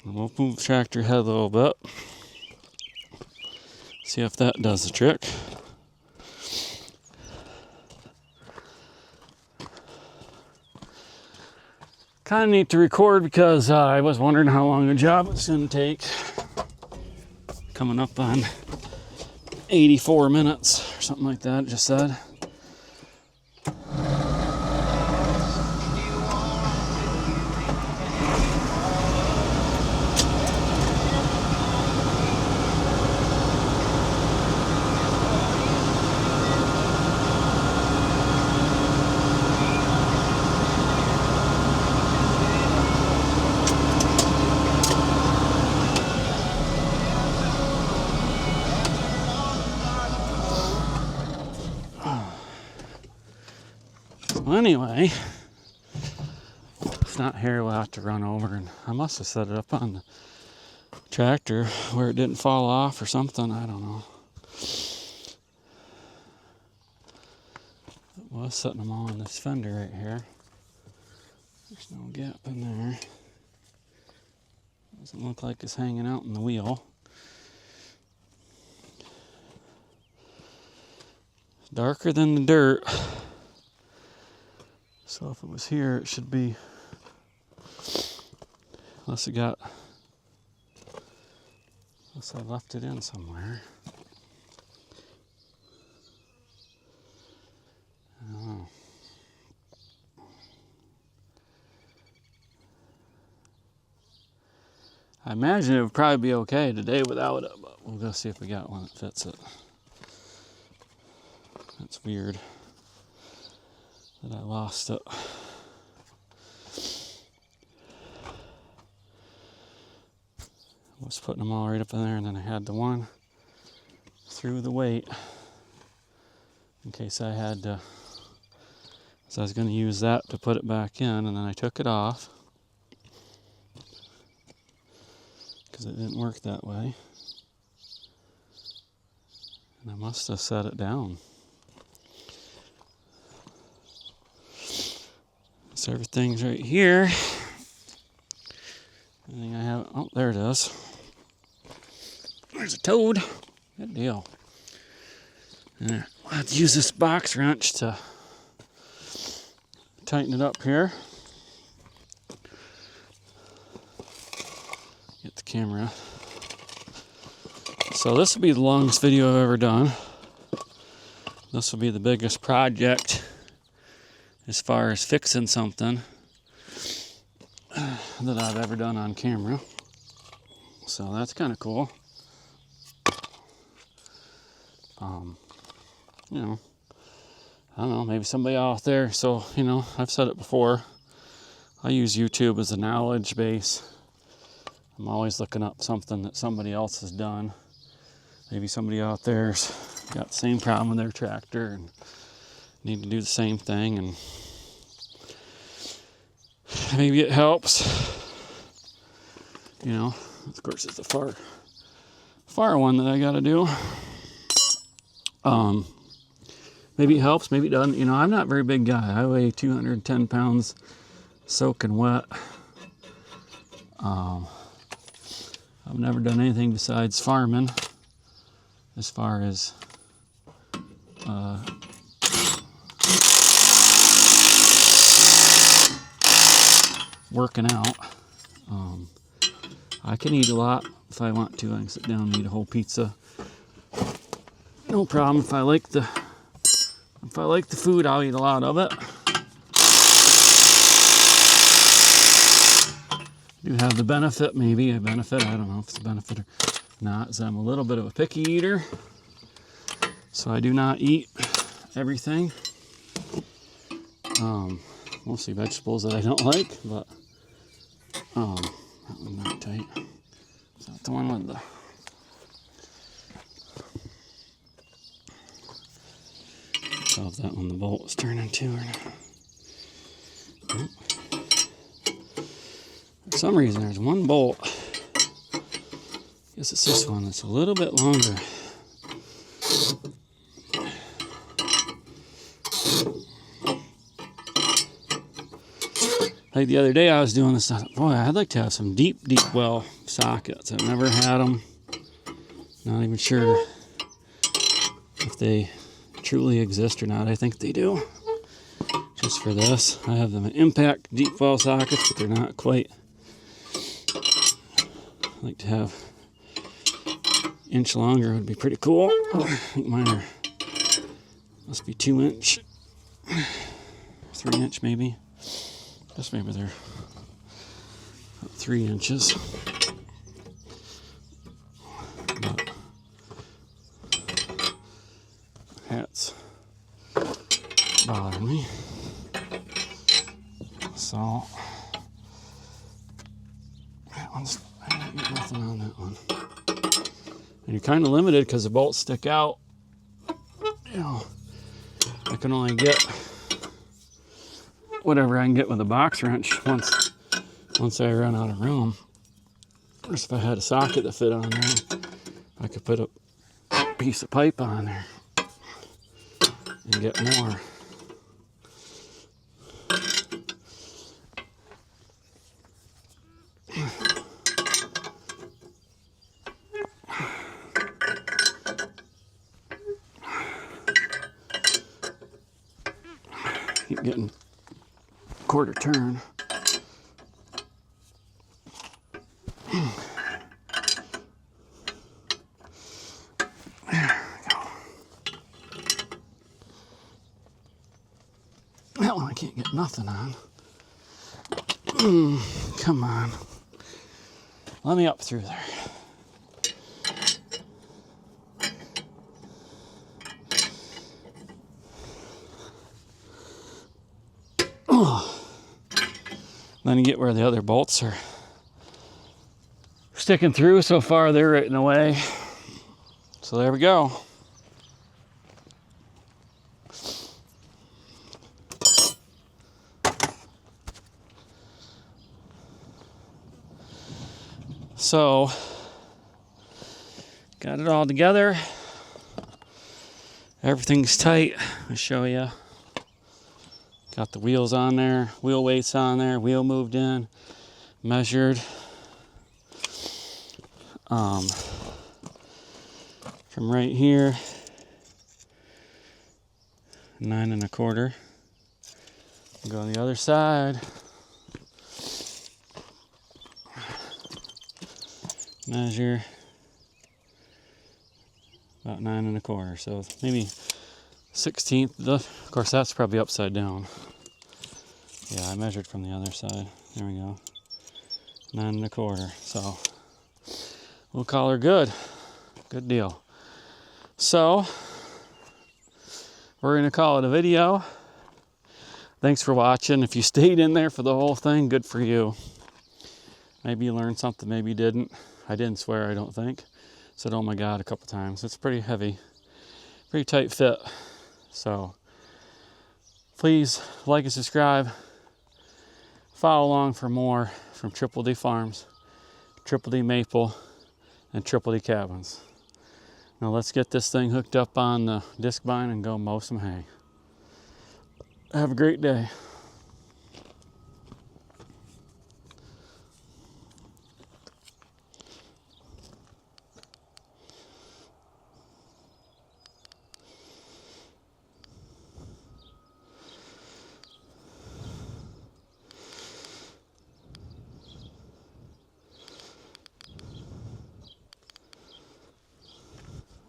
Speaker 1: And we'll move the tractor head a little bit. See if that does the trick. Kind of neat to record because I was wondering how long the job was going to take. Coming up on 84 minutes or something like that, it just said. Anyway, it's not here. We'll have to run over, and I must have set it up on the tractor where it didn't fall off or something. I don't know. It was setting them all in this fender right here. There's no gap in there. Doesn't look like it's hanging out in the wheel. Darker than the dirt. So if it was here, it should be, unless I left it in somewhere. I don't know. I imagine it would probably be okay today without it, but we'll go see if we got one that fits it. That's weird that I lost it. I was putting them all right up in there, and then I had the one through the weight in case I had to. So I was going to use that to put it back in, and then I took it off because it didn't work that way. And I must have set it down. So everything's right here. Everything I have, oh, there it is. There's a toad. Good deal. And I'll have to use this box wrench to tighten it up here. Get the camera. So this will be the longest video I've ever done. This will be the biggest project as far as fixing something that I've ever done on camera. So that's kind of cool. You know, I don't know, maybe somebody out there, so, you know, I've said it before, I use YouTube as a knowledge base. I'm always looking up something that somebody else has done. Maybe somebody out there's got the same problem with their tractor and need to do the same thing, and maybe it helps. You know, of course it's the far one that I gotta do. Maybe it helps, maybe it doesn't. You know, I'm not a very big guy. I weigh 210 pounds soaking wet. I've never done anything besides farming as far as working out. I can eat a lot if I want to. I can sit down and eat a whole pizza. No problem. If I like the food, I'll eat a lot of it. Do have the benefit, maybe a benefit, I don't know if it's a benefit or not, is I'm a little bit of a picky eater. So I do not eat everything. Mostly vegetables that I don't like, but that one's not tight. Is that the one with the... So if that one the bolt is turning to or not. For some reason, there's one bolt. Guess it's this one that's a little bit longer. Like the other day I was doing this, I thought, boy, I'd like to have some deep well sockets. I've never had them. Not even sure if they truly exist or not. I think they do. Just for this, I have them in impact deep well sockets, but they're not quite. I'd like to have inch longer would be pretty cool. I think mine are, must be 2 inch, 3 inch maybe. Guess maybe they're about 3 inches. But hats bother me. So that one's, I didn't get nothing on that one. And you're kind of limited because the bolts stick out. You know, I can only get whatever I can get with a box wrench once I run out of room. Or if I had a socket that fit on there, I could put a piece of pipe on there and get more. Keep getting quarter turn. That one I can't get nothing on. Come on. Let me up through there. Then you get where the other bolts are sticking through. So far they're right in the way. So there we go. So got it all together. Everything's tight. I'll show you. Got the wheels on there, wheel weights on there, wheel moved in, measured. From right here, 9 1/4. Go on the other side. Measure about 9 1/4. So maybe 1/16. Of course, that's probably upside down. Yeah, I measured from the other side. There we go. 9 1/4. So we'll call her good. Good deal. So we're gonna call it a video. Thanks for watching. If you stayed in there for the whole thing, good for you. Maybe you learned something, maybe you didn't. I didn't swear, I don't think. Said, oh my God, a couple times. It's pretty heavy, pretty tight fit. So please like and subscribe. Follow along for more from Triple D Farms, Triple D Maple, and Triple D Cabins. Now let's get this thing hooked up on the disc vine and go mow some hay. Have a great day.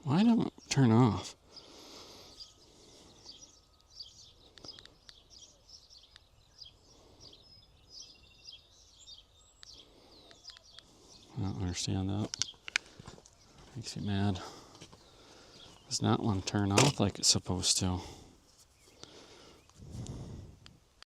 Speaker 1: Why don't it turn off? I don't understand that. Makes me mad. Does not want to turn off like it's supposed to.